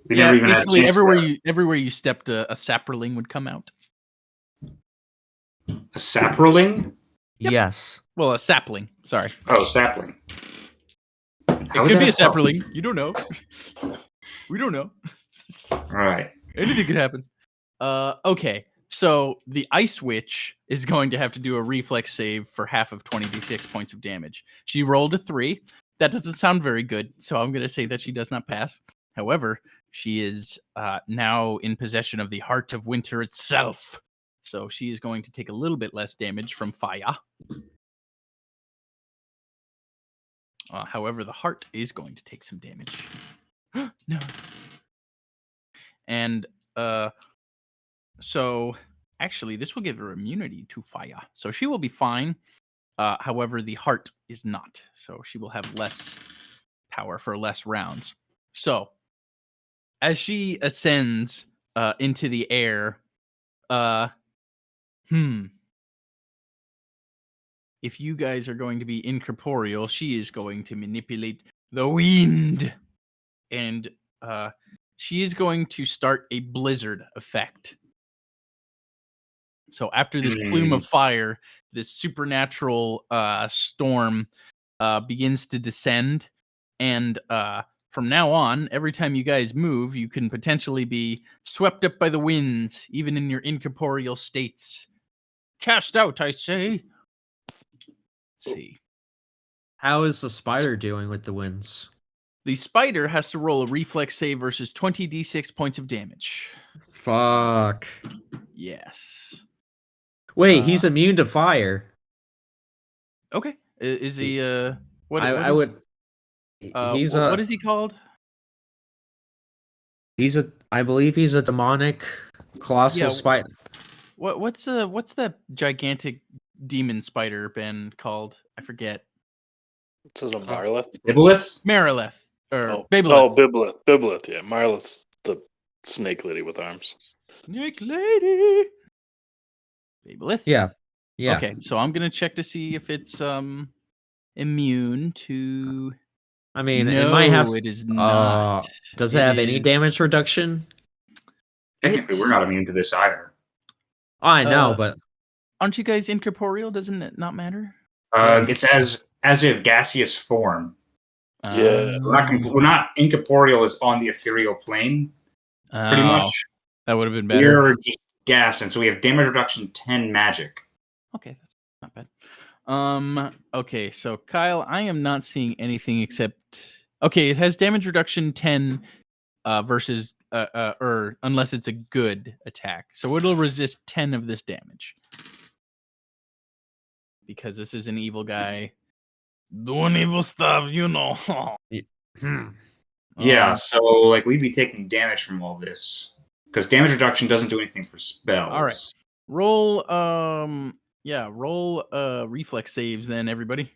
we never even basically had a chance everywhere you stepped, a sapperling would come out. A sapperling? Yep. Yes. Well, a sapling. Sorry. Oh, sapling. It could be a sapling. You don't know. We don't know. All right. Anything could happen. Okay. So the Ice Witch is going to have to do a reflex save for half of 20d6 points of damage. She rolled a 3. That doesn't sound very good, so I'm going to say that she does not pass. However, she is now in possession of the Heart of Winter itself. So she is going to take a little bit less damage from fire. However, the heart is going to take some damage. No. And so actually, this will give her immunity to fire. So she will be fine. However, the heart is not. So she will have less power for less rounds. So as she ascends into the air, if you guys are going to be incorporeal, she is going to manipulate the wind. And she is going to start a blizzard effect. So after this plume of fire, this supernatural storm begins to descend. And from now on, every time you guys move, you can potentially be swept up by the winds, even in your incorporeal states. Cast out, I say. Let's see. How is the spider doing with the winds? The spider has to roll a reflex save versus 20d6 points of damage. Fuck. Yes. Wait, he's immune to fire. Okay. Is he what I is, would. He's a. what is he called? I believe he's a demonic colossal spider. What's that gigantic demon spider been called? I forget. It's a Marlith. Iblis? Marilith or Babylith. Oh, Bibelith, yeah. Marlith's the snake lady with arms. Snake lady. Babylith? Yeah. Okay, so I'm gonna check to see if it's immune to. I mean, no, it might have. it is not. Does it have any damage reduction? Technically, we're not immune to this either. I know, but aren't you guys incorporeal? Doesn't it not matter? It's as if gaseous form. Yeah. We're not incorporeal as on the ethereal plane. Pretty much. That would have been better. We're just gas, and so we have damage reduction 10 magic. Okay, that's not bad. Okay, so Kyle, I am not seeing anything except it has damage reduction 10 versus or unless it's a good attack. So it'll resist 10 of this damage. Because this is an evil guy doing evil stuff, you know. Yeah, so like we'd be taking damage from all this. Because damage reduction doesn't do anything for spells. All right. Roll reflex saves then, everybody.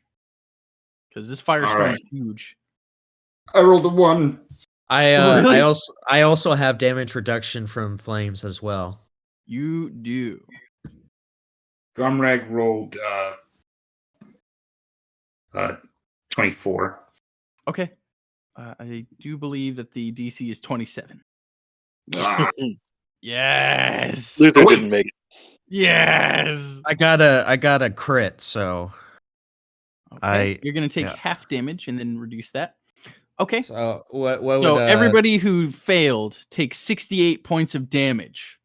Because this firestorm is huge. I rolled a 1. I also have damage reduction from flames as well. You do. Gumrag rolled 24. Okay. I do believe that the DC is 27. Yes. Luther didn't make it. Yes. I got a crit, so you're gonna take half damage and then reduce that. Okay. So what so everybody who failed takes 68 points of damage.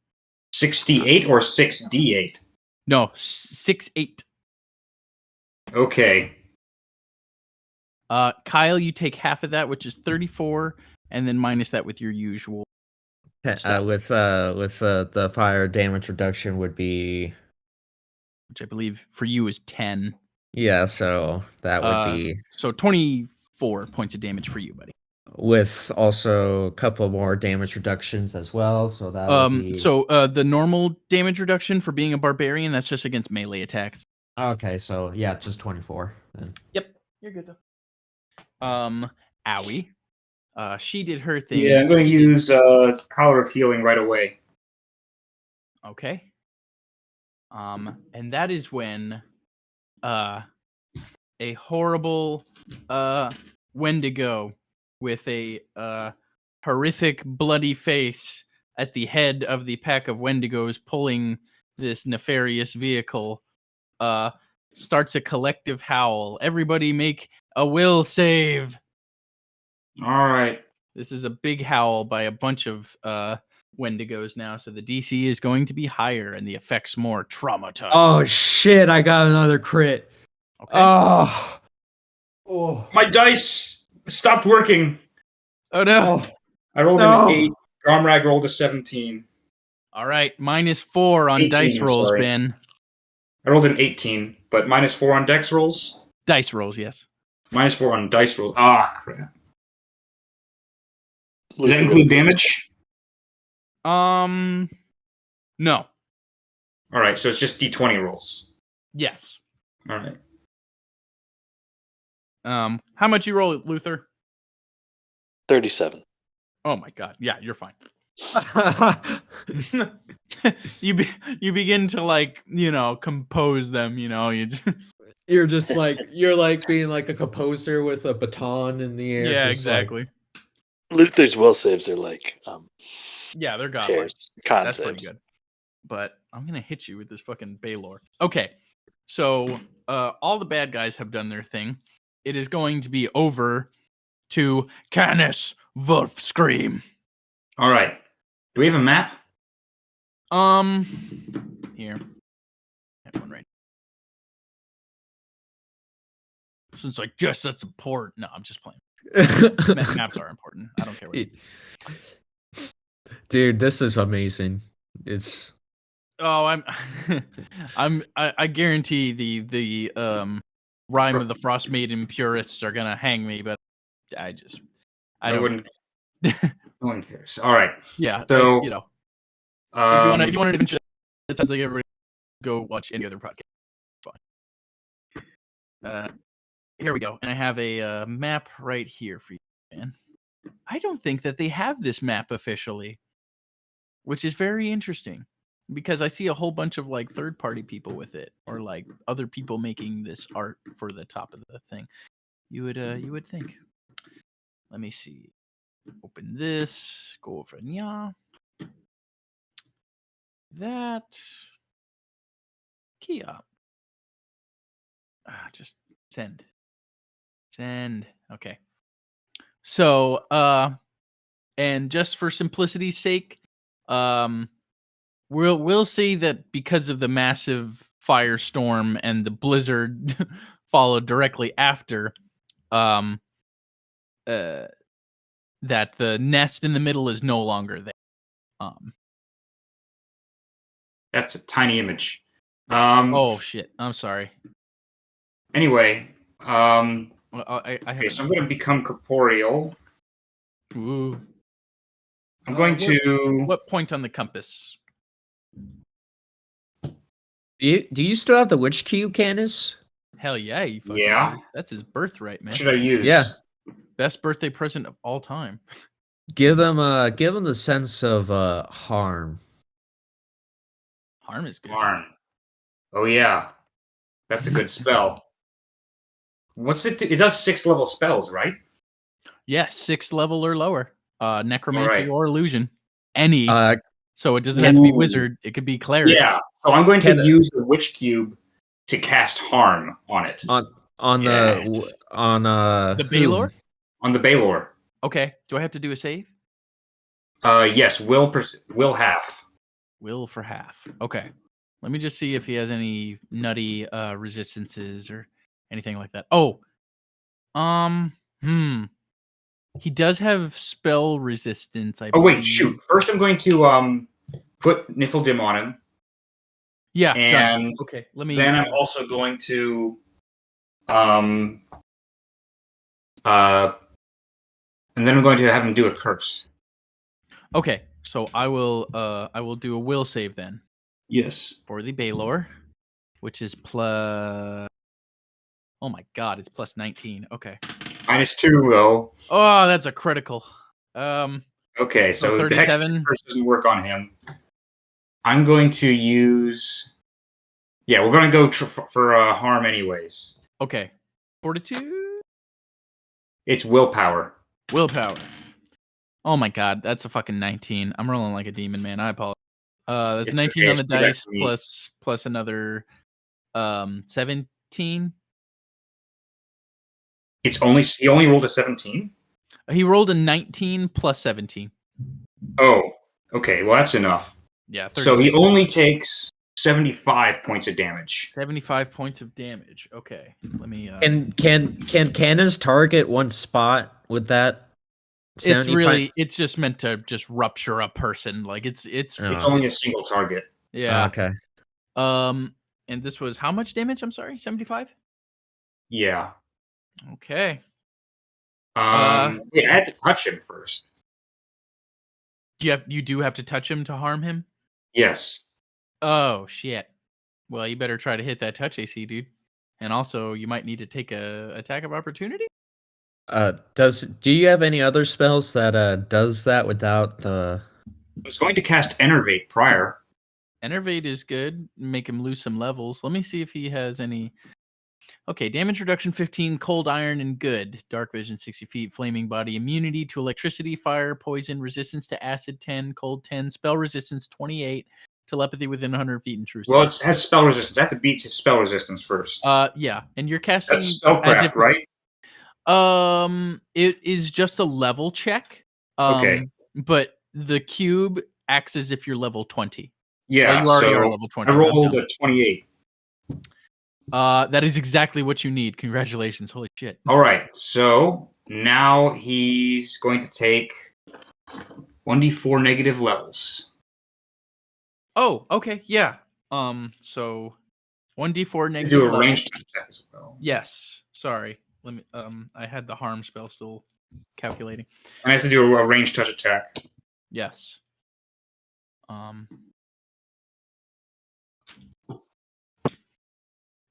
68 or 6d8? No, 68. Okay. Kyle, you take half of that, which is 34, and then minus that with your usual. with the fire damage reduction would be, which I believe for you is 10. Yeah, so that would be so 24 points of damage for you, buddy. With also a couple more damage reductions as well, so that would be... So the normal damage reduction for being a barbarian, that's just against melee attacks. Okay, so yeah, just 24 then. Yep, you're good though. Owie. She did her thing. Yeah, I'm going to use Power of Healing right away. Okay. And that is when a horrible Wendigo with a horrific bloody face at the head of the pack of Wendigos pulling this nefarious vehicle starts a collective howl. Everybody make a will save. All right. This is a big howl by a bunch of Wendigos now, so the DC is going to be higher and the effects more traumatized. Oh shit! I got another crit. Okay. Oh. My dice stopped working. Oh no. I rolled No. an 8. Gromrag rolled a 17. All right, -4 on 18, dice I'm rolls, sorry. Ben. I rolled an 18, but -4 on dex rolls. Dice rolls, yes. -4 on dice rolls. Ah, crap. Does Luther that include got- damage? No. All right, so it's just d20 rolls. Yes. All right. How much you roll, Luther? 37. Oh my god. Yeah, you're fine. you begin to like, compose them, you just You're just like being like a composer with a baton in the air. Yeah, just like- exactly. Luther's will saves are like Yeah, they're godlike. pairs, con That's pretty saves. good. But I'm gonna hit you with this fucking Baylor. Okay, so all the bad guys have done their thing. It is going to be over to Canis Wolfscream. All right. Do we have a map? Here. I have one right. Since I guess that's important. No, I'm just playing. Maps are important. I don't care what. Dude, this is amazing. It's Oh, I guarantee the Rime of the Frost Maiden purists are gonna hang me, but I don't. wouldn't. No one cares. All right. Yeah, So, if you want to, it sounds like everybody go watch any other podcast. Fine. Here we go, and I have a map right here for you, man. I don't think that they have this map officially, which is very interesting. Because I see a whole bunch of like third-party people with it, or like other people making this art for the top of the thing. You would think. Let me see. Open this. Go over nya. That. Kia. Just send. Send. Okay. So, and just for simplicity's sake, We'll say that because of the massive firestorm and the blizzard followed directly after, that the nest in the middle is no longer there. that's a tiny image. Oh shit! I'm sorry. Anyway, Well, I have. okay, so I'm going to become corporeal. Ooh. I'm going to. What point on the compass? do you still have the witch cube, Canis? Hell yeah, you fucking Yeah. does. That's his birthright, man. What should I use? Yeah. Best birthday present of all time. Give them the sense of harm. Harm is good. Harm. Oh yeah, that's a good spell. What's it? It does 6-level spells, right? Yes, 6th level or lower. Necromancy Alright. or illusion. Any. So it doesn't have to be Ooh. wizard. It could be cleric. Yeah. So I'm going to Can- use the witch cube to cast harm on it. On Yes. The Baylor? On the Baylor. Okay. Do I have to do a save? Yes. Will half. Will for half. Okay. Let me just see if he has any nutty resistances or anything like that. Oh. He does have spell resistance, I Oh wait, believe. shoot. First, I'm going to put Nifldim on him. Yeah. Done. And Okay. Let me. then I'm also going to and then I'm going to have him do a curse. Okay. So I will do a will save then Yes. for the Baylor, which is plus. Oh my god, it's plus 19. Okay. -2 though. Oh, that's a critical. Okay, So so the hex 37. curse doesn't work on him. I'm going to use. Yeah, we're going to go for harm anyways. Okay. Fortitude? It's willpower. Willpower. Oh my god, that's a fucking 19. I'm rolling like a demon, man. I apologize. That's It's 19 okay, on the it's pretty dice bad for me. plus another 7 17. He only rolled a 17. He rolled a 19 plus 17. Oh, okay. Well, that's enough. Yeah, So he 36. only takes 75 points of damage. 75 points of damage. Okay, let me. And can cannons target one spot with that? It's 75 really, it's just meant to just rupture a person. Like it's It's only a single target. yeah. Okay. And this was how much damage? I'm sorry, 75. Yeah. Okay. Wait, I had to touch him first. You do have to touch him to harm him? Yes. Oh shit. Well, you better try to hit that touch AC, dude. And also, you might need to take a attack of opportunity. Do you have any other spells that does that without the? I was going to cast Enervate prior. Enervate is good. Make him lose some levels. Let me see if he has any. Okay, damage reduction 15, cold iron and good. Dark vision 60 feet, flaming body, immunity to electricity, fire, poison, resistance to acid 10, cold 10, spell resistance 28, telepathy within 100 feet and true Well, sight. it has spell resistance. I have to beat his spell resistance first. Yeah, and you're casting That's spellcraft, right? It is just a level check. Okay. But the cube acts as if you're level 20. Yeah, Well, you already so are level 20. I rolled a 28. That is exactly what you need. Congratulations. Holy shit. All right, so now he's going to take 1d4 negative levels. Oh, okay, yeah. So 1d4 You negative do a level. ranged attack as well. Yes. Sorry. Let me I had the harm spell still calculating. And I have to do a ranged touch attack. Yes.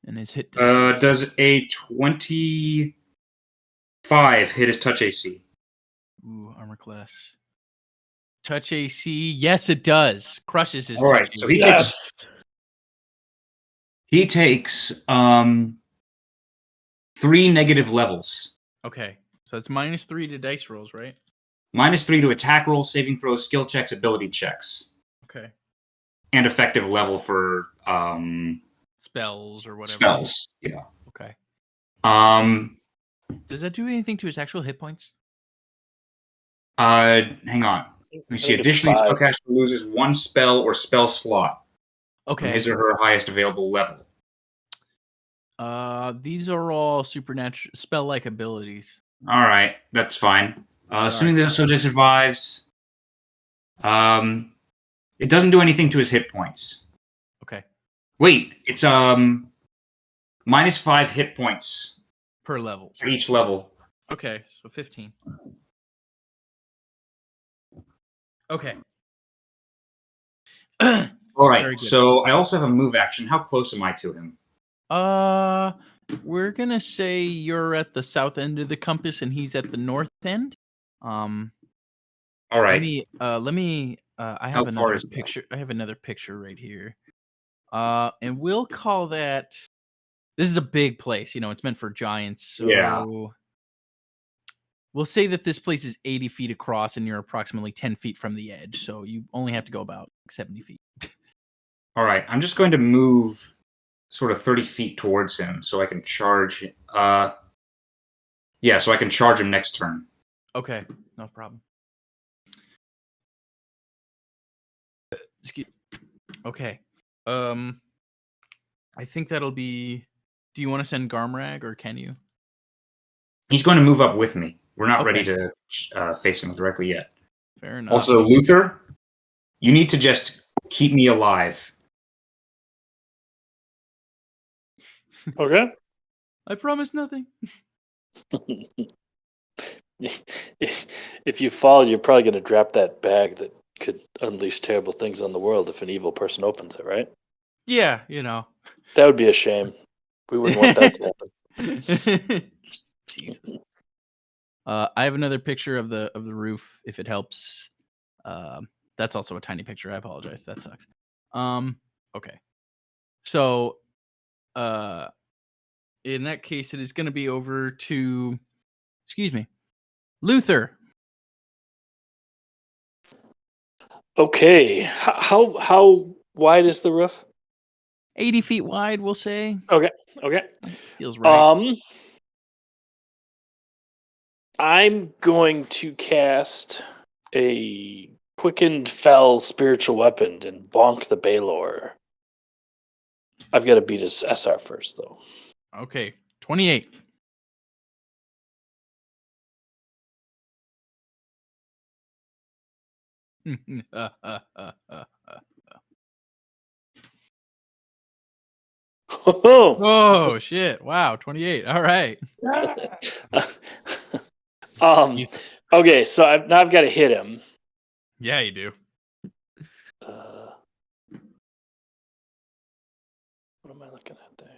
And his hit dice. Does a 25 hit his touch AC? Ooh, armor class. Touch AC. Yes, it does. Crushes his All right, touch so AC. he takes 3 negative levels. Okay. So it's -3 to dice rolls, right? -3 to attack rolls, saving throws, skill checks, ability checks, Okay. and effective level for Spells or whatever. spells. Yeah. Okay. Um. Does that do anything to his actual hit points? Hang on. Let me see. think it's Additionally, 5. spellcaster loses 1 spell or spell slot from Okay. his or her highest available level. These are all supernatural spell-like abilities. All right, that's fine. Assuming the subject survives, it doesn't do anything to his hit points. Okay. Wait, it's -5 hit points Per level. for each level. Okay, so 15. Okay. All Very right, good. so I also have a move action. How close am I to him? We're gonna say you're at the south end of the compass and he's at the north end. All Let right. me I How have far another is that? picture. I have another picture right here. And we'll call that. This is a big place. You know, it's meant for giants. So Yeah. we'll say that this place is 80 feet across and you're approximately 10 feet from the edge. So you only have to go about 70 feet. All right, I'm just going to move sort of 30 feet towards him so I can charge. Yeah, so I can charge him next turn. Okay, no problem. Okay. I think that'll be. Do you want to send Garmrag or can you? He's going to move up with me. We're not Okay. ready to face him directly yet. Fair enough. Also, Luther, you need to just keep me alive. Okay. I promise nothing. If you fall, you're probably going to drop that bag that could unleash terrible things on the world if an evil person opens it, right? Yeah, you know. That would be a shame. We wouldn't want that to happen. Jesus. I have another picture of the roof if it helps. That's also a tiny picture. I apologize. That sucks. Okay. So in that case it is going to be over to Luther. Okay. How wide is the roof? 80 feet wide, we'll say. Okay. Feels right. I'm going to cast a quickened fell spiritual weapon and bonk the Baylor. I've got to beat his SR first, though. Okay, 28. Oh shit! Wow, 28. All right. Jesus. Okay, so I've got to hit him. Yeah, you do. What am I looking at there?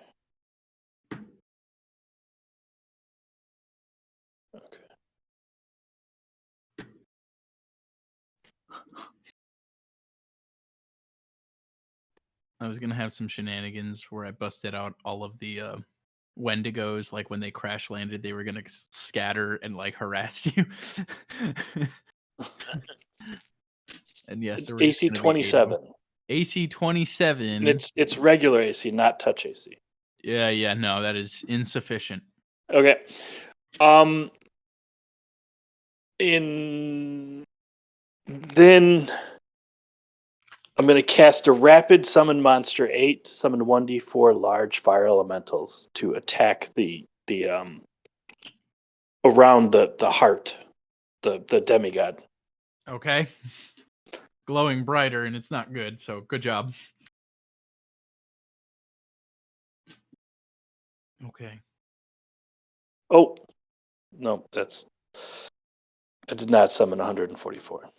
Okay. I was gonna have some shenanigans where I busted out all of the Wendigos, like when they crash landed, they were gonna scatter and like harass you. And yes, there were just AC gonna be 8 of 'em. 27. AC 27. And it's regular AC, not touch AC. Yeah, no, that is insufficient. Okay. Then I'm going to cast a rapid summon monster 8, summon 1d4 large fire elementals to attack the around the heart, the demigod. Okay. Glowing brighter and it's not good, so good job. Okay. Oh, no, I did not summon 144.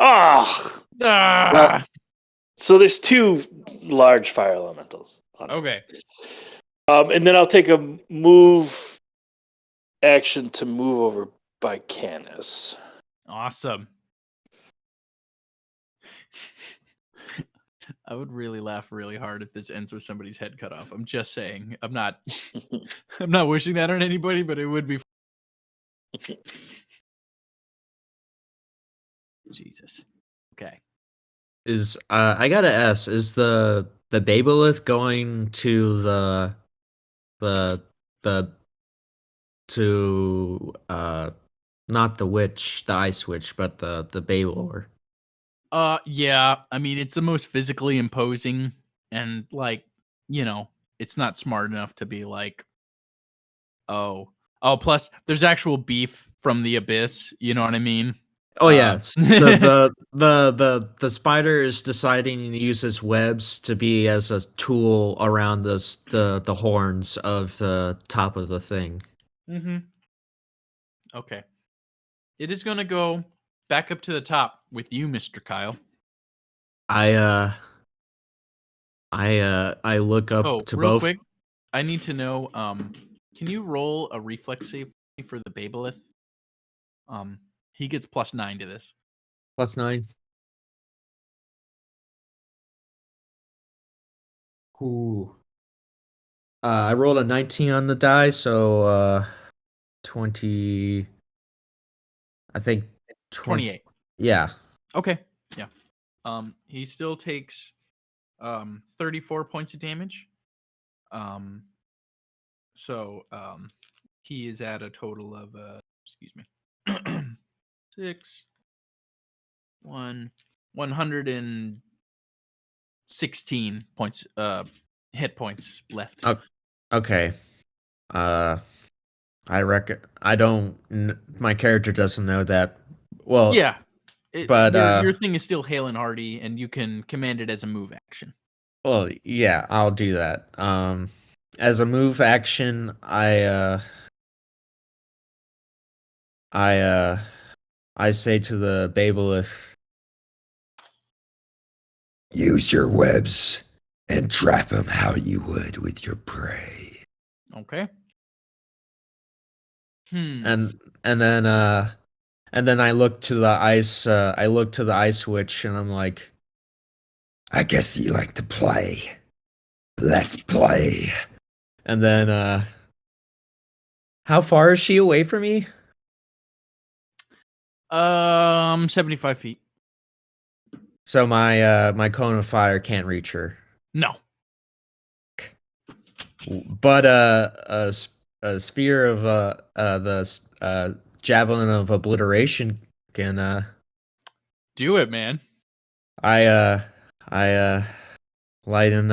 Ah! Ah! So there's 2 large fire elementals. Okay. And then I'll take a move action to move over by Canis. Awesome. I would really laugh really hard if this ends with somebody's head cut off. I'm just saying. I'm not wishing that on anybody, but it would be. Jesus. Okay. I gotta ask, is the Babelith going to the to not the witch, the ice witch, but the Baylor? Yeah. I mean, it's the most physically imposing, and like, it's not smart enough to be like, oh. Plus, there's actual beef from the abyss. You know what I mean? Oh yeah, the spider is deciding to use his webs to be as a tool around the horns of the top of the thing. Mm-hmm. Okay. It is gonna go back up to the top with you, Mr. Kyle. I look up to real both. quick, I need to know. Can you roll a reflex save for the Babelith? He gets +9 to this. +9. Ooh. I rolled a 19 on the die, so 20. I think 28. Yeah. Okay. Yeah. He still takes 34 points of damage. So he is at a total of 116 points hit points left. Okay. I reckon my character doesn't know that. Well, yeah. But your thing is still hale and hearty, and you can command it as a move action. Well, yeah, I'll do that. As a move action, I say to the Babelith, use your webs and trap him how you would with your prey. Okay. And then I look to the ice. I look to the ice witch, and I'm like, I guess you like to play. Let's play. And then, how far is she away from me? 75 feet. So my cone of fire can't reach her. No. But a sphere of the javelin of obliteration can Do it, man. I light in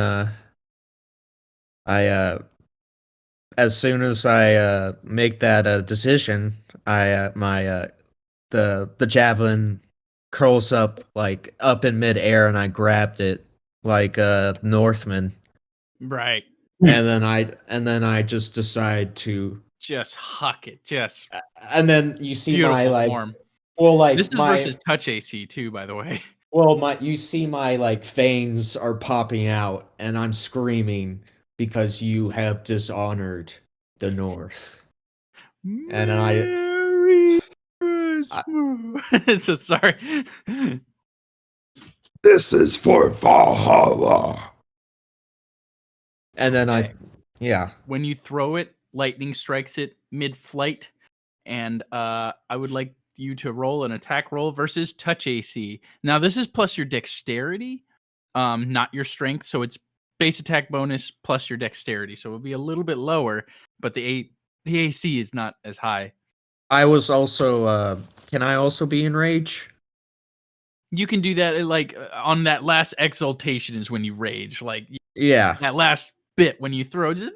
as soon as I make that decision, I my the javelin curls up like up in midair, and I grabbed it like a Northman, Right. and then I just decide to, Just huck it. Just and then you see my beautiful like, form. well, like This is my versus touch AC too, by the way. well my you see my like veins are popping out, and I'm screaming because you have dishonored the North. And Merry Christmas. So sorry. This is for Valhalla. And then Okay. yeah. When you throw it, lightning strikes it mid-flight, and I would like you to roll an attack roll versus touch AC. Now this is plus your dexterity, not your strength. So it's base attack bonus plus your dexterity. So it'll be a little bit lower, but the AC is not as high. I was also can I also be enraged? You can do that like on that last exaltation is when you rage. Like Yeah. that last bit when you throw just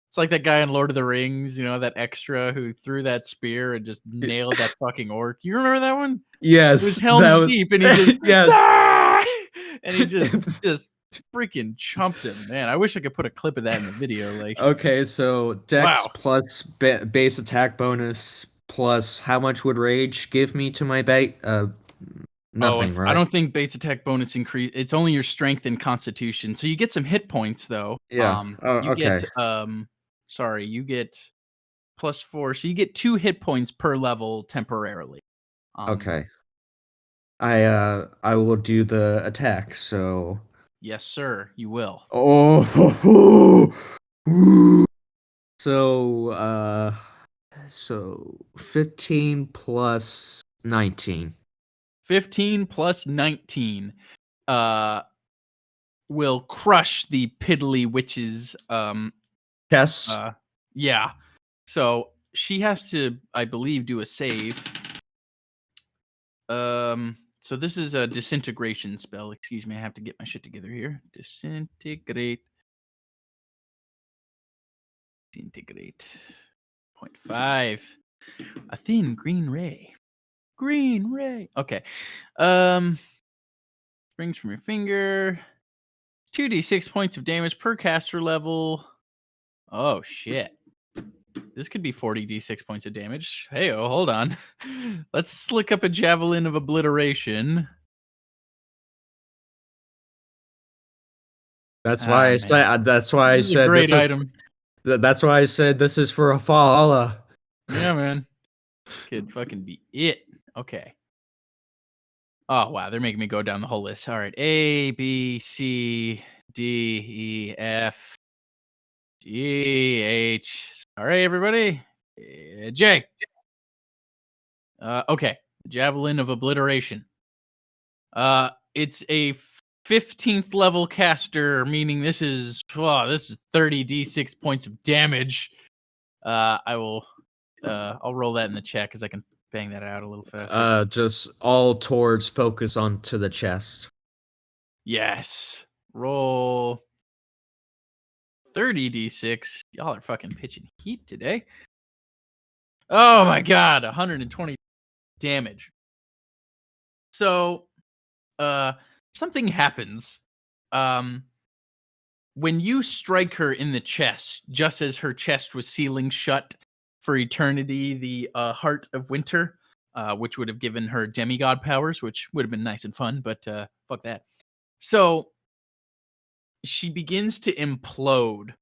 it's like that guy in Lord of the Rings, that extra who threw that spear and just nailed that fucking orc. You remember that one? Yes. It was Helm's Deep, and he just yes. and he just freaking chumped him. Man, I wish I could put a clip of that in the video. Like, Okay, so Dex Wow. plus base attack bonus plus how much would rage give me to my bait? Nothing, right? I don't think base attack bonus increase. It's only your strength and constitution. So you get some hit points though. Yeah. You Okay. get you get +4. So you get 2 hit points per level temporarily. Okay. I will do the attack. So Yes, sir. You will. So 15 plus 19. 15 plus 19 will crush the piddly witch's Chess. yeah. So she has to, I believe, do a save. So this is a disintegration spell. Excuse me, I have to get my shit together here. Disintegrate. 0.5. A thin green ray. Green ray. Okay. Springs from your finger. 2d6 points of damage per caster level. Oh shit. This could be 40d6 points of damage. Hey, hold on. Let's slick up a javelin of obliteration. That's why I man. said. That's why I This is a said great this is. item. That's why I said this is for a Valhalla. Yeah, man. Could fucking be it. Okay. Oh, wow. They're making me go down the whole list. All right. A, B, C, D, E, F, G, H. All right, everybody. J. Okay. Javelin of Obliteration. It's a 15th level caster, meaning this is 30d6 points of damage. I'll roll that in the chat because I can bang that out a little faster. Just all towards focus onto the chest. Yes. Roll 30d6. Y'all are fucking pitching heat today. Oh my god, 120 damage. So, something happens. When you strike her in the chest, just as her chest was sealing shut for eternity, the Heart of Winter, which would have given her demigod powers, which would have been nice and fun, but fuck that. So she begins to implode.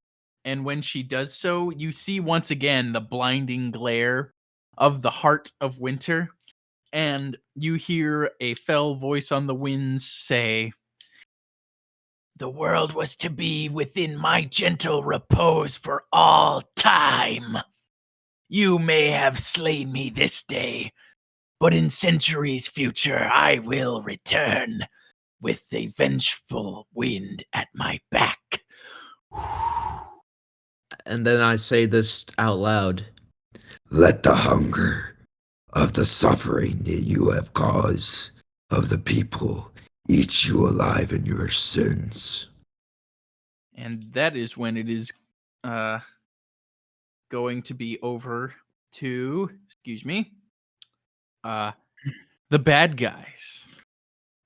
And when she does so, you see once again the blinding glare of the Heart of Winter. And you hear a fell voice on the winds say, "The world was to be within my gentle repose for all time. You may have slain me this day, But in centuries future, I will return with a vengeful wind at my back. And then I say this out loud. Let the hunger of the suffering that you have caused of the people eat you alive in your sins. And that is when it is going to be over to, excuse me, the bad guys.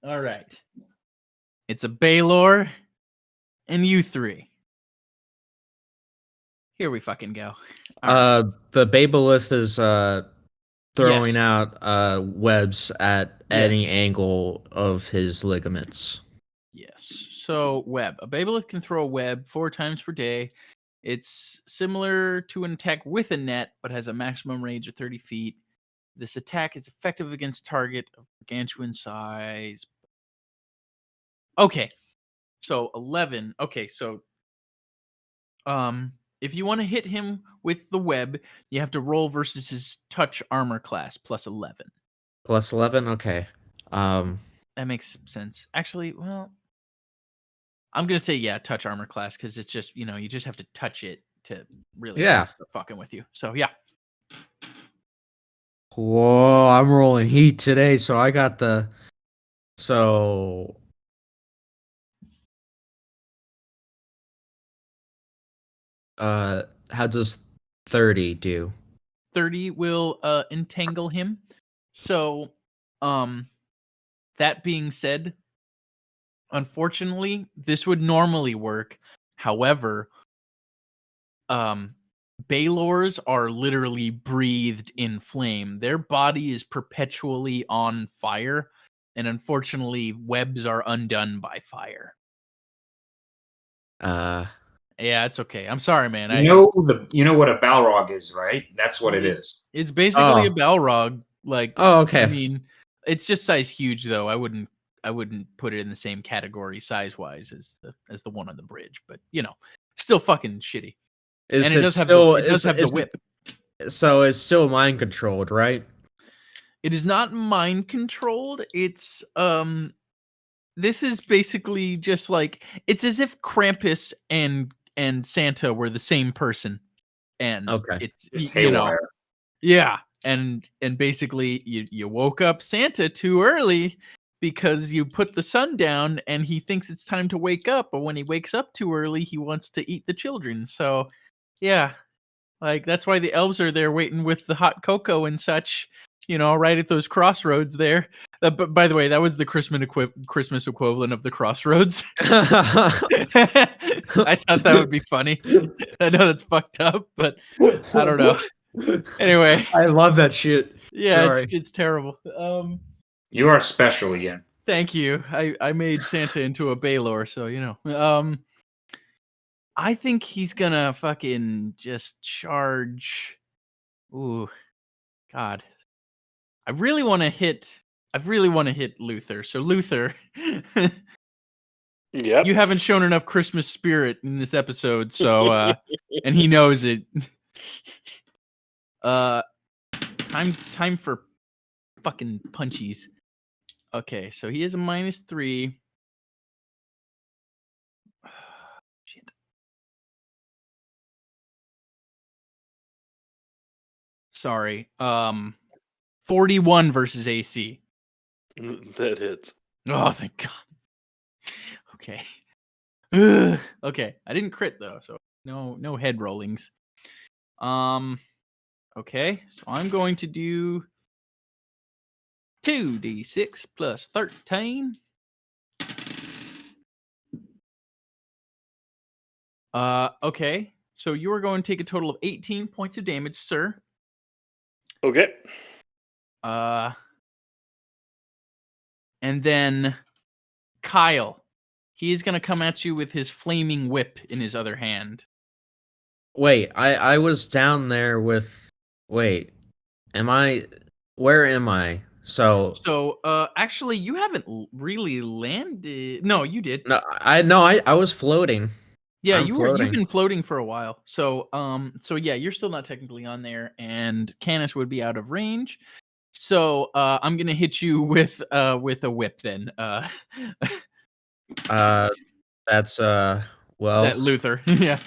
All right. It's a Baylor and you three. Here we fucking go. All right. The Babolith is throwing Yes. out webs at Yes. any angle of his ligaments. Yes. So web. A Babolith can throw a web 4 times per day. It's similar to an attack with a net, but has a maximum range of 30 feet. This attack is effective against target of gargantuan size. Okay. So 11. Okay, so if you want to hit him with the web, you have to roll versus his touch armor class plus 11. Plus 11? Okay. That makes sense. Actually, well, I'm going to say, yeah, touch armor class because it's just, you just have to touch it to really start fucking with you. So, yeah. Whoa, I'm rolling heat today, so I got the... So... how does 30 do? 30 will entangle him. So, that being said, unfortunately, this would normally work. However, Baylors are literally breathed in flame. Their body is perpetually on fire, and unfortunately, webs are undone by fire. Yeah, it's okay. I'm sorry, man. You know what a Balrog is, right? That's what it is. It's basically a Balrog. Like, oh, okay. I mean, it's just size huge, though. I wouldn't put it in the same category size wise as the one on the bridge, but still fucking shitty. Is And it it does still have the whip. So it's still mind controlled, right? It is not mind controlled. It's this is basically just like it's as if Krampus and Santa were the same person. And Okay. it's haywire. Yeah. And basically you woke up Santa too early because you put the sun down and he thinks it's time to wake up, but when he wakes up too early, he wants to eat the children. So yeah. Like that's why the elves are there waiting with the hot cocoa and such, right at those crossroads there. But by the way, that was the Christmas equivalent of the crossroads. I thought that would be funny. I know that's fucked up, but I don't know. Anyway, I love that shit. yeah, Sorry. it's terrible. You are special again. Thank you. I made Santa into a Baylor, so I think he's gonna fucking just charge. Ooh, God. I really want to hit Luther. So Luther, Yep. you haven't shown enough Christmas spirit in this episode, so and he knows it. Time for fucking punchies. Okay, so he has a -3. Shit. Sorry. 41 versus AC. That hits. Oh, thank God. Okay. Ugh. Okay, I didn't crit though, so no head rollings. Okay, so I'm going to do 2d6 plus 13. Okay, so you are going to take a total of 18 points of damage, sir. Okay. And then Kyle, he is going to come at you with his flaming whip in his other hand. Wait, I was down there with. Wait, where am I? So Actually, you haven't really landed. No, you did. no, I was floating. Yeah, I'm you've floating. been floating for a while. So yeah, you're still not technically on there, and Canis would be out of range. So I'm gonna hit you with a whip then. That's well, That Luther. Yeah.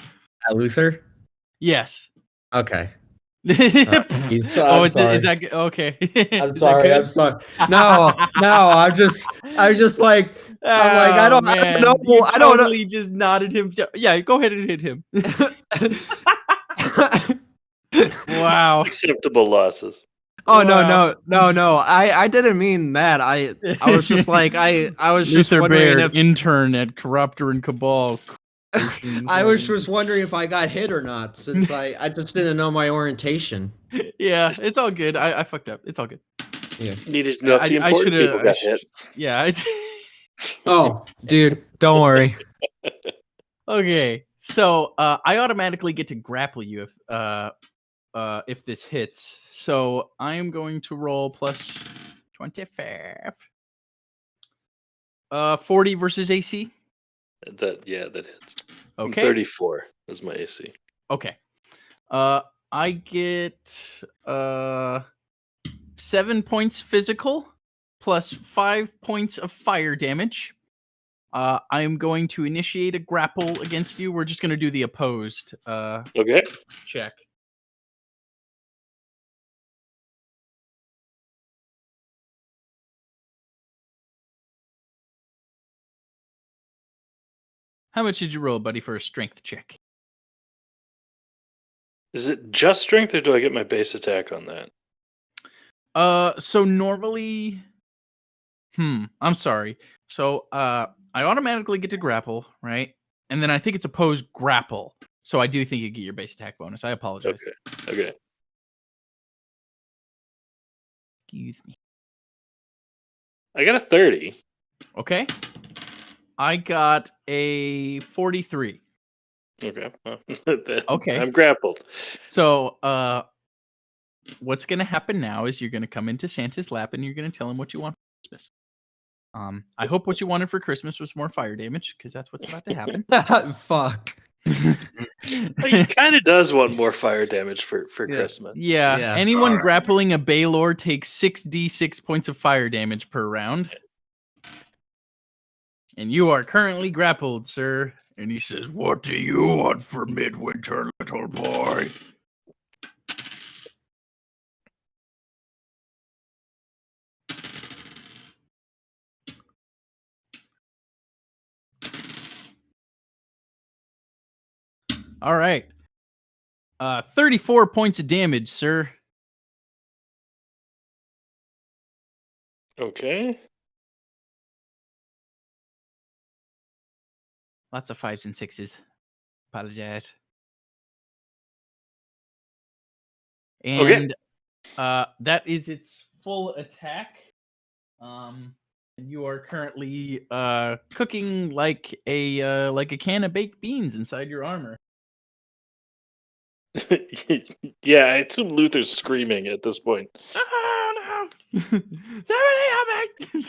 Luther. Yes. Okay. Oh, I'm sorry. is that okay? I'm Is that sorry. good? I'm sorry. No. I'm just like I'm like I Oh don't man, know. you I don't know. totally just nodded him. Yeah, go ahead and hit him. Wow. Acceptable losses. Oh no Wow. no no no! I didn't mean that. I was just like I was just Luther wondering Baird, if intern at Chiropteran and Cabal. I was just wondering if I got hit or not, since I just didn't know my orientation. Yeah, it's all good. I fucked up. It's all good. Yeah. Needed to know if the I important should people have. got hit. Yeah. Oh, dude, don't worry. Okay. So I automatically get to grapple you if this hits. So I am going to roll plus 25. 40 versus AC. That hits. I'm Okay. 34 is my AC. Okay. I get 7 points physical plus 5 points of fire damage. I am going to initiate a grapple against you. We're just going to do the opposed Okay. check. How much did you roll, buddy, for a strength check? Is it just strength, or do I get my base attack on that? So normally, I'm sorry. So, I automatically get to grapple, right? And then I think it's opposed grapple. So I do think you get your base attack bonus. I apologize. Okay. Excuse me. I got a 30. Okay. I got a 43. Okay. Okay. I'm grappled. So, what's going to happen now is you're going to come into Santa's lap and you're going to tell him what you want for Christmas. I hope what you wanted for Christmas was more fire damage, because that's what's about to happen. Fuck. He kind of does want more fire damage for Christmas. Yeah. Yeah. Anyone Alright. grappling a Baylor takes 6d6 points of fire damage per round. And you are currently grappled, sir. And he says, "What do you want for midwinter, little boy?" All right. 34 points of damage, sir. Okay. Lots of 5s and 6s. Apologize. And that is its full attack. And you are currently cooking like a can of baked beans inside your armor. Yeah, I assume Luther's screaming at this point. Oh no! Somebody help me!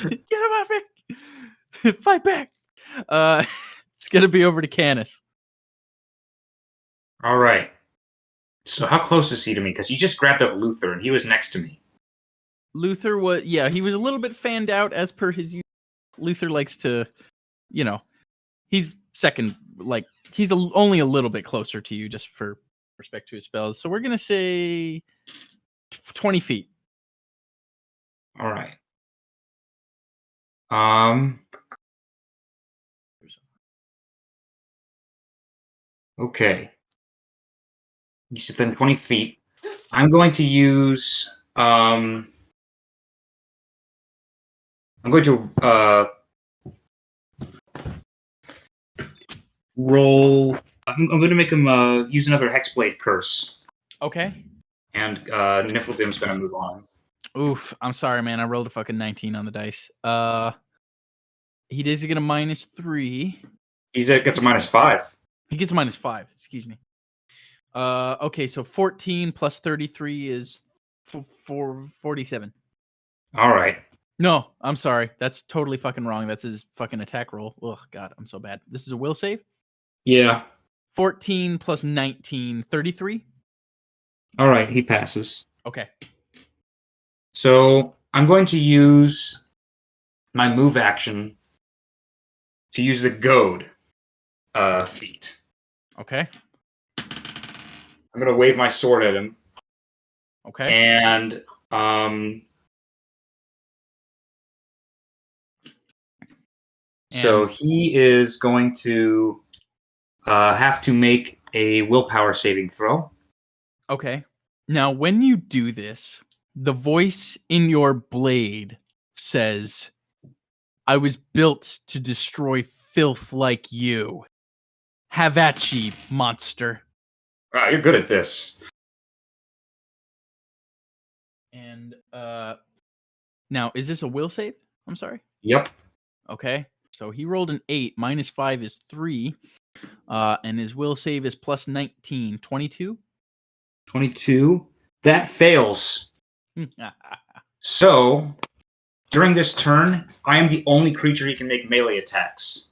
Get him off me! Fight back! It's gonna be over to Canis. All right. So how close is he to me? Because he just grabbed up Luther and he was next to me. Luther was, he was a little bit fanned out as per his use. Luther likes to, he's second, like he's only a little bit closer to you just for respect to his spells. So we're gonna say 20 feet. All right. Okay. He's within 20 feet. I'm going to use I'm going to roll. I'm going to make him use another Hexblade Curse, Okay. and Niflheim's going to move on. Oof, I'm sorry, man. I rolled a fucking 19 on the dice. He does get a -3. He's gets a -5. He gets a -5. Excuse me. Okay, so 14 plus 33 is 47. All right. No, I'm sorry. That's totally fucking wrong. That's his fucking attack roll. Oh god, I'm so bad. This is a will save. Yeah. 14 plus 19, 33. All right. He passes. Okay. So I'm going to use my move action to use the goad feat. Okay. I'm going to wave my sword at him, Okay. and so he is going to have to make a willpower saving throw. Okay. Now, when you do this, the voice in your blade says, I was built to destroy filth like you. Have at ye, monster. Wow, you're good at this. And now, is this a will save? I'm sorry. Yep. Okay. So he rolled an 8. Minus 5 is 3. And his will save is plus 19. 22? 22. That fails. So, during this turn, I am the only creature he can make melee attacks.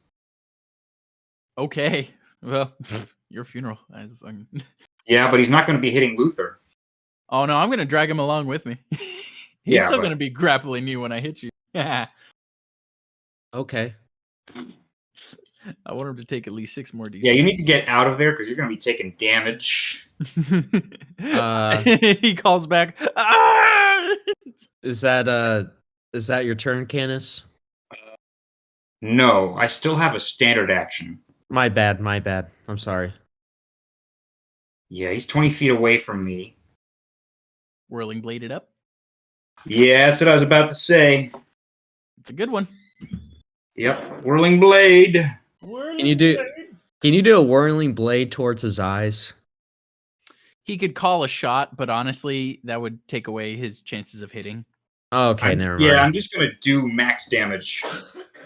Okay. Well, your funeral. Yeah, but he's not going to be hitting Luther. Oh, no, I'm going to drag him along with me. He's Yeah, still but- going to be grappling you when I hit you. Okay. I want him to take at least 6 more D6. Yeah, you need to get out of there because you're going to be taking damage. He calls back. "Ah!" Is that your turn, Canis? No, I still have a standard action. My bad. I'm sorry. Yeah, he's 20 feet away from me. Whirling bladed up. Yeah, that's what I was about to say. It's a good one. Yep, whirling blade. Can you do a whirling blade towards his eyes? He could call a shot, but honestly, that would take away his chances of hitting. Okay, never mind. Yeah, I'm just going to do max damage.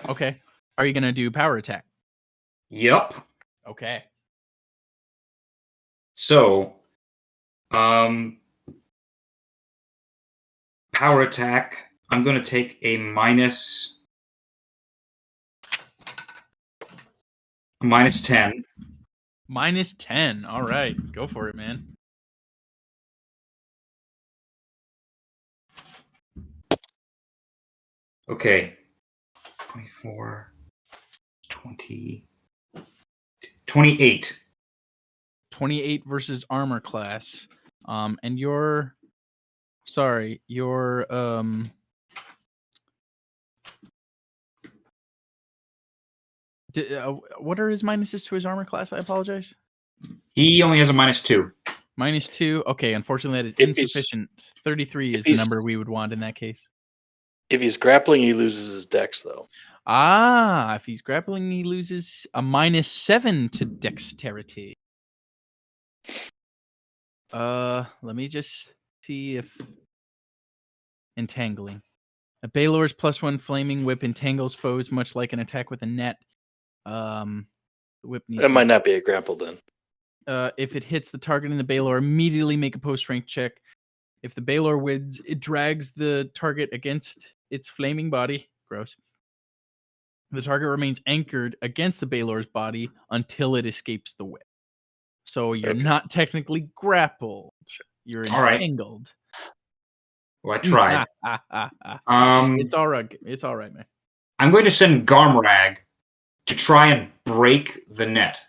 Okay. Are you going to do power attack? Yep. Okay. So, power attack. I'm going to take a minus 10. Minus 10. All right. Go for it, man. Okay. 24, 20, 28. 28 versus armor class. And your what are his minuses to his armor class? I apologize. He only has a minus 2. Minus 2. Okay, unfortunately that is If he's- insufficient. 33 if is the he's- number we would want in that case. If he's grappling, he loses his dex, though. Ah, if he's grappling, he loses a minus 7 to dexterity. Let me just see if entangling. A Baylor's +1 flaming whip entangles foes much like an attack with a net. The whip needs It might not be a grapple then. if it hits the target in the Baylor, immediately make a post-strength check. If the Baylor wins, it drags the target against its flaming body. Gross. The target remains anchored against the Baylor's body until it escapes the whip. So you're Okay. not technically grappled. You're All right. entangled. Well, I tried. It's all right. It's all right, man. I'm going to send Garmrag to try and break the net.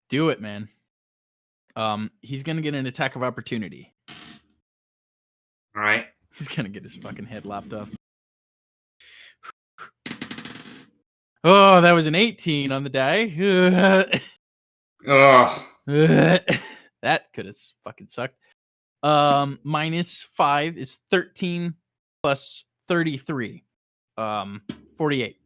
Do it, man. He's gonna get an attack of opportunity. All right. He's gonna get his fucking head lopped off. Oh, that was an 18 on the die. Ugh. That could have fucking sucked. Minus 5 is 13 plus 33. 48.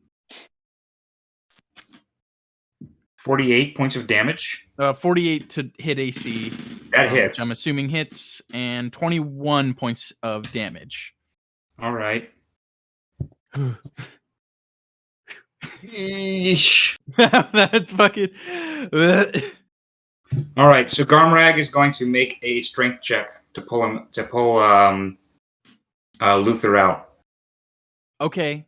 48 points of damage. 48 to hit AC. That hits. Which I'm assuming hits, and 21 points of damage. All right. Eesh. That's fucking. All right. So Garmrag is going to make a strength check to pull Luther out. Okay.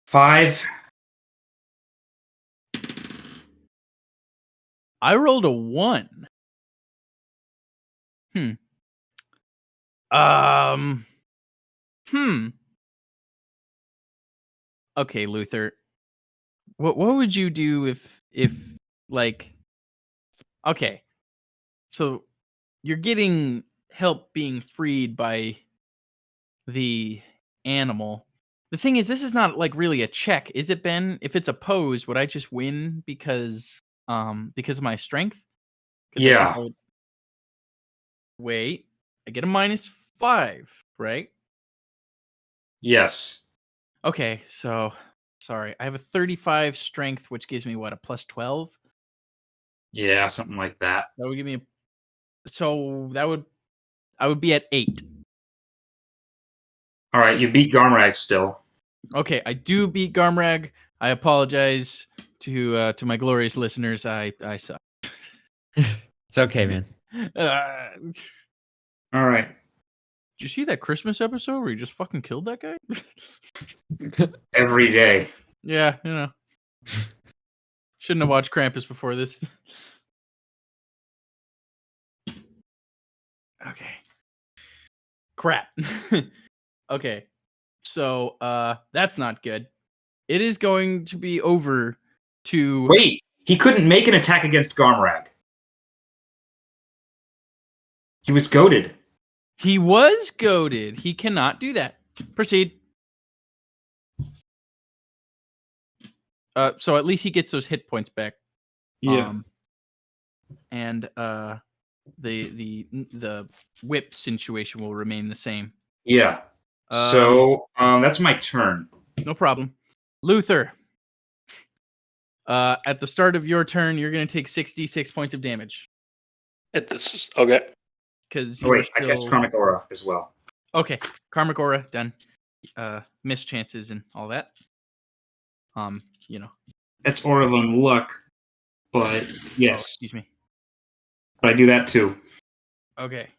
5. I rolled a 1. Um. Okay, Luther. What would you do if like okay, so you're getting help being freed by the animal. The thing is, this is not like really a check, is it, Ben? If it's opposed, would I just win because of my strength? Because I think Yeah. I would wait. I get a -5, right? Yes. Okay, so sorry. I have a 35 strength, which gives me what, a +12? Yeah, something like that. That would give me a so that would I would be at 8. All right, you beat Garmrag still. Okay, I do beat Garmrag. I apologize to my glorious listeners. I suck. It's okay, man. Did All right. you see that Christmas episode where he just fucking killed that guy? Every day. Yeah, you know. Shouldn't have watched Krampus before this. Okay. Crap. Okay. So that's not good. It is going to be over to Wait, he couldn't make an attack against Garmrag. He was goaded. he was goaded. He cannot do that. Proceed. So at least he gets those hit points back. And the whip situation will remain the same. Yeah. So that's my turn. No problem. Luther, at the start of your turn, you're going to take 66 points of damage At this, okay. because Oh, you are wait, I cast still Chronic Aura as well. okay. Karmic Aura done. Miss chances and all that. You know. That's Aura of Unluck, but Oh, yes. excuse me. But I do that too. Okay.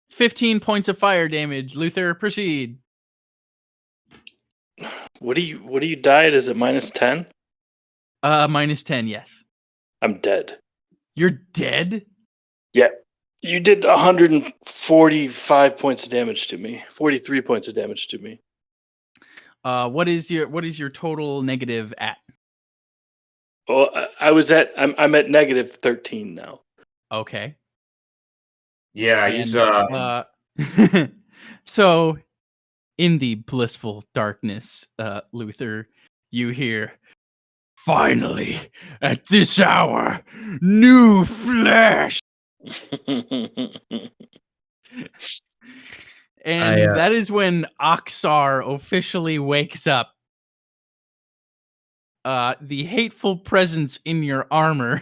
"15 points of fire damage. Luther, proceed." What do you died? Is it -10? -10, yes. I'm dead. You're dead? Yeah. You did 145 points of damage to me. 43 points of damage to me. What is your total negative at? Well, I'm at -13 now. Okay. Yeah, he's And, so in the blissful darkness, Luther, you hear, "Finally, at this hour, new flesh." And that is when Oxar officially wakes up. The hateful presence in your armor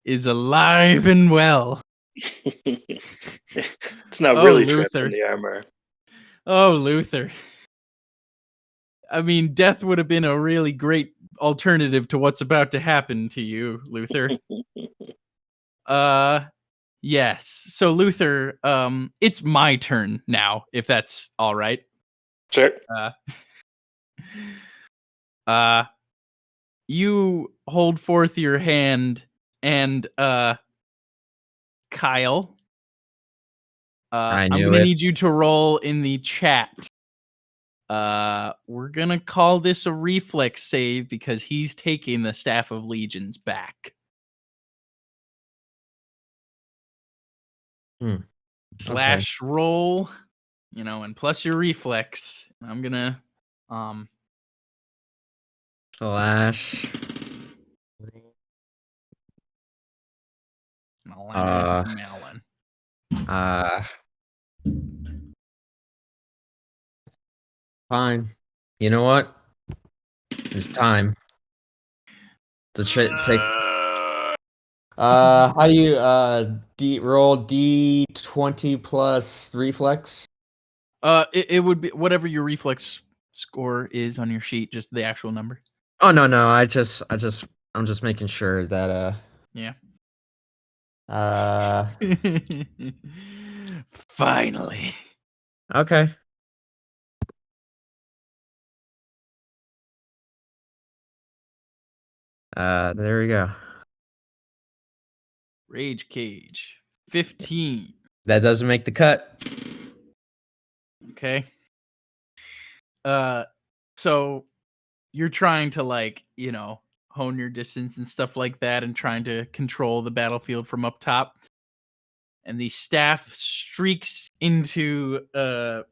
is alive and well. It's not Oh, really trapped Luther. in the armor. Oh, Luther. I mean, death would have been a really great alternative to what's about to happen to you, Luther. Yes. So Luther, it's my turn now, if that's all right. Sure. You hold forth your hand and Kyle, I I'm knew gonna it. need you to roll in the chat. We're gonna call this a reflex save because he's taking the Staff of Legions back. Slash roll, and plus your reflex. I'm gonna Slash. Melon. Fine. You know what? It's time. Take. How do you roll D20 plus reflex? It would be whatever your reflex score is on your sheet, just the actual number. Oh no, I'm just making sure that Yeah. Finally. Okay. There we go. Rage Cage. 15. That doesn't make the cut. Okay. So you're trying to like, hone your distance and stuff like that and trying to control the battlefield from up top. And the staff streaks into the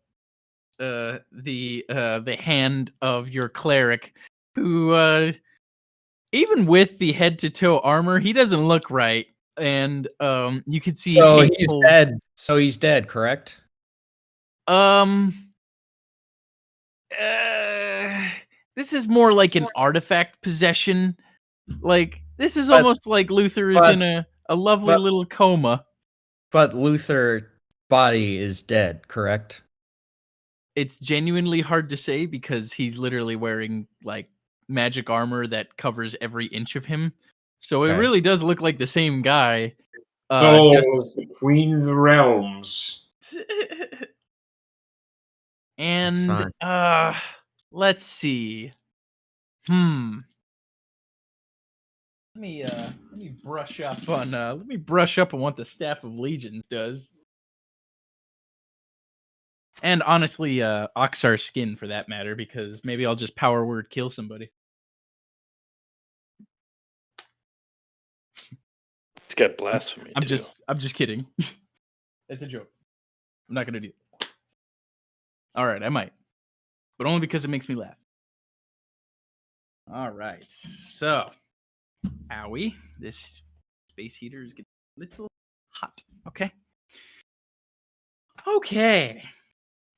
hand of your cleric, who even with the head to toe armor, he doesn't look right. And you can see So he's hateful- dead. So he's dead, correct? This is more like an artifact possession. Like this is But- almost like Luther is but- in a lovely but- little coma. But Luther body is dead, correct? It's genuinely hard to say because he's literally wearing like magic armor that covers every inch of him. So it Okay. really does look like the same guy. Souls between the realms. And fine. let's see. Let me brush up on what the Staff of Legions does. And honestly, Oxar's skin for that matter, because maybe I'll just power word kill somebody. It's got blasphemy. I'm too. just kidding. It's a joke. I'm not gonna do it. All right, I might, but only because it makes me laugh. All right, so Howie, this space heater is getting a little hot. Okay.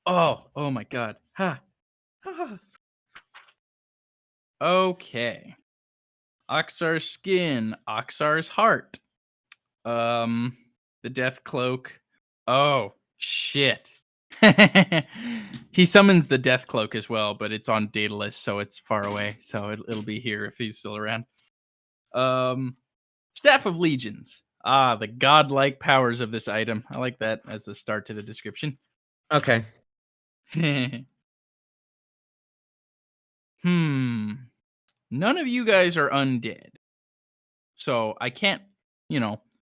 Oh my God. Ha. Okay. Oxar's skin, Oxar's heart. The death cloak. Oh shit. He summons the death cloak as well, but it's on Daedalus, so it's far away. So it'll be here if he's still around. Staff of Legions. Ah, the godlike powers of this item. I like that as the start to the description. Okay. None of you guys are undead. So I can't,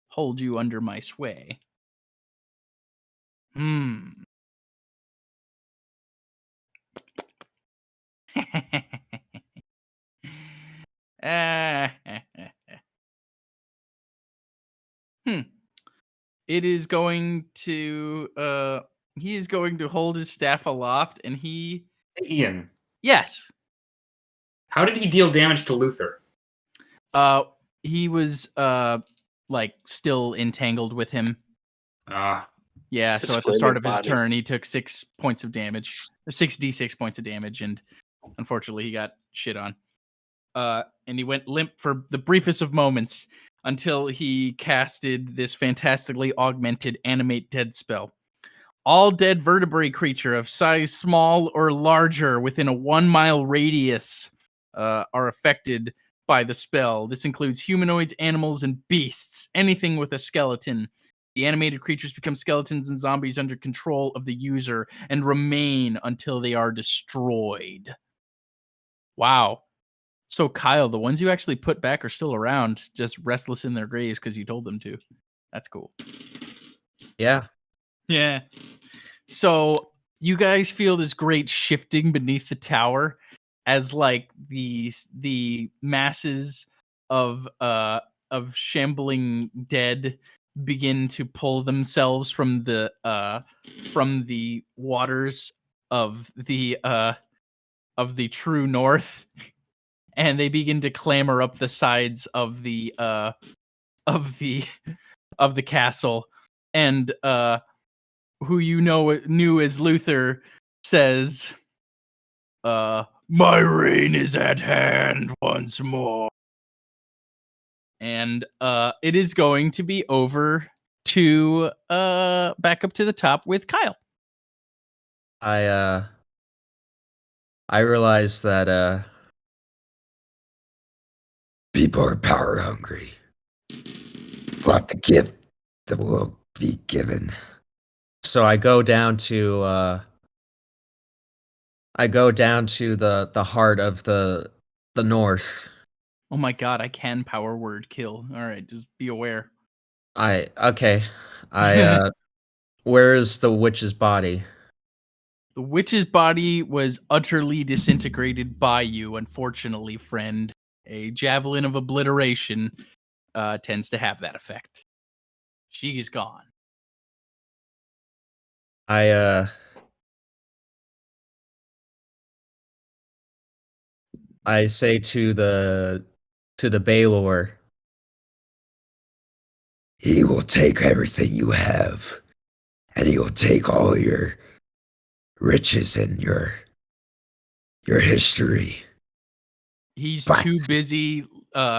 hold you under my sway. It is going to he is going to hold his staff aloft and Hey, Ian, yes. how did he deal damage to Luther? He was like still entangled with him. Yeah, His so at the start flaming of his body. turn he took 6 points of damage. Or 6d6 points of damage, and unfortunately he got shit on. And he went limp for the briefest of moments until he casted this fantastically augmented animate dead spell. All dead vertebrate creature of size small or larger within a 1 mile radius are affected by the spell. This includes humanoids, animals, and beasts. Anything with a skeleton. The animated creatures become skeletons and zombies under control of the user and remain until they are destroyed. Wow. So, Kyle, the ones you actually put back are still around, just restless in their graves because you told them to. That's cool. Yeah. Yeah. So, you guys feel this great shifting beneath the tower as like the masses of shambling dead begin to pull themselves from the waters of the true north, and they begin to clamber up the sides of the castle, and who knew as Luther says, my reign is at hand once more. And it is going to be over to back up to the top with Kyle. I realized that People are power hungry. But the gift that will be given. so I go down to the heart of the north. Oh my god, I can power word kill. All right, just be aware. Okay. Where's the witch's body? The witch's body was utterly disintegrated by you, unfortunately, friend. A javelin of obliteration tends to have that effect. She's gone. I say to the Baylor, He will take everything you have, and he will take all your riches and your history. He's But too busy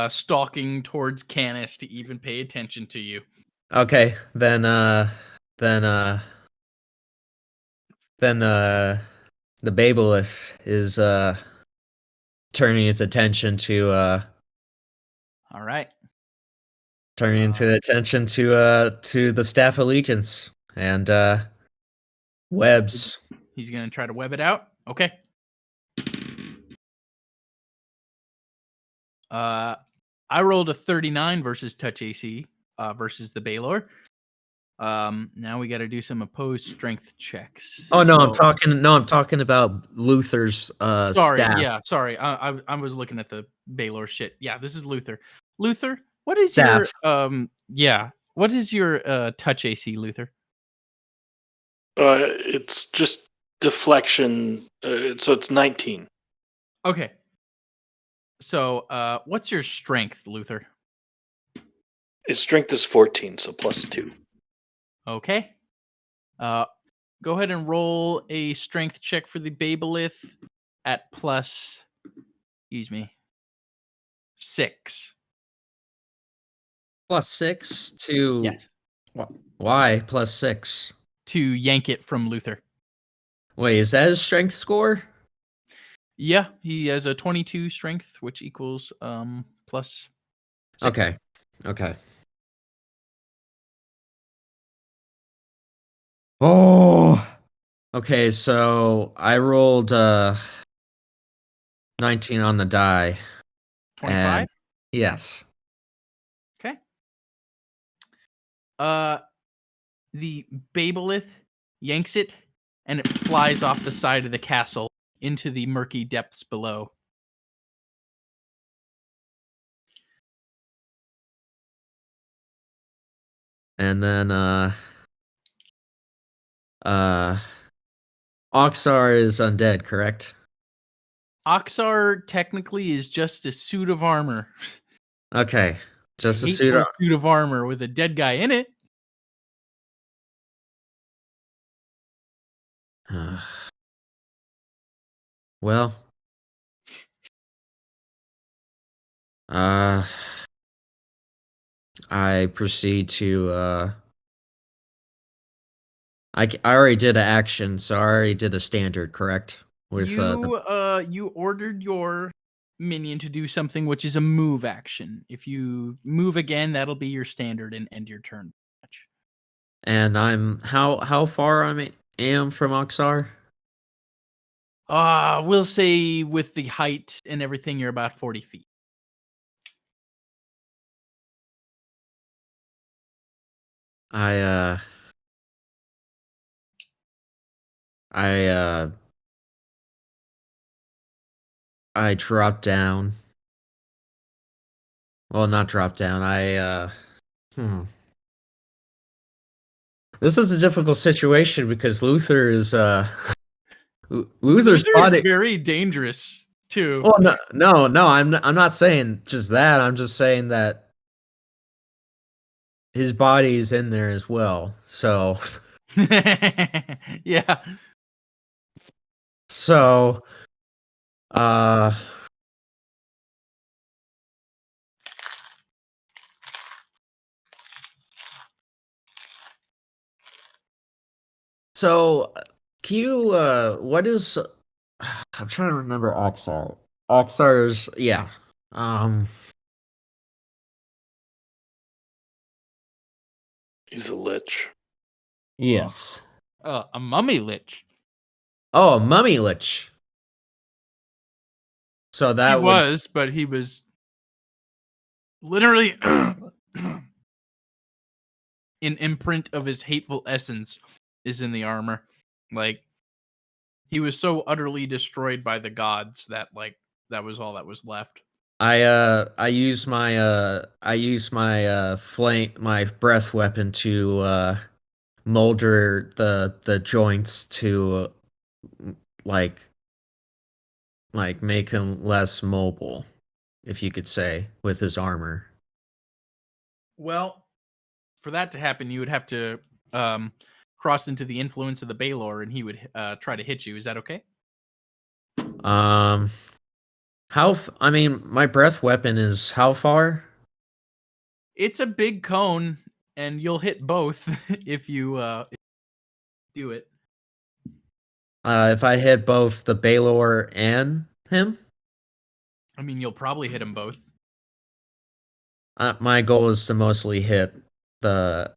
stalking towards Canis to even pay attention to you. okay, then the Babelith is turning its attention to All right. to the Staff Allegiance and webs. He's going to try to web it out. Okay. I rolled a 39 versus touch AC versus the Baylor. Now we got to do some opposed strength checks. Oh no, So- I'm talking about Luther's sorry, staff. yeah, sorry. I was looking at the Baylor shit. Yeah, this is Luther. Luther, what is Staff. what is your touch AC, Luther? It's just deflection. So it's 19. Okay. So, what's your strength, Luther? His strength is 14, so +2. Okay. Go ahead and roll a strength check for the Babelith at plus, excuse me, 6. +6 to Yes. why +6? To yank it from Luther. Wait, is that his strength score? Yeah, he has a 22 strength, which equals plus 6. Okay. Oh. Okay, so I rolled 19 on the die. 25? And yes. Okay. The Babelith yanks it, and it flies off the side of the castle into the murky depths below. And then Oxar is undead, correct? Oxar technically is just a suit of armor. Okay. Just a Hateful suit. suit of armor with a dead guy in it. Well. I proceed to I already did an action, so I already did a standard, correct? With You ordered your minion to do something which is a move action. If you move again, that'll be your standard and end your turn. and I'm how far am from Oxar? We'll say with the height and everything, you're about 40 feet. I drop down. Well, not drop down. This is a difficult situation because Luther is Luther's Luther body. is very dangerous too. Well, no. I'm not saying just that. I'm just saying that his body is in there as well. So, Yeah. so, so can you what is I'm trying to remember Oxar. Oxar's yeah. He's a lich. Yes. A mummy lich. Oh, a mummy lich. So that He was, but he was literally an imprint of his hateful essence is in the armor. Like, he was so utterly destroyed by the gods that like that was all that was left. I use my flame my breath weapon to molder the joints to like make him less mobile, if you could say, with his armor. Well, for that to happen, you would have to cross into the influence of the Baylor, and he would try to hit you. Is that okay? I mean, my breath weapon is how far? It's a big cone, and you'll hit both if you do it. If I hit both the Baylor and him? I mean, you'll probably hit them both. My goal is to mostly hit the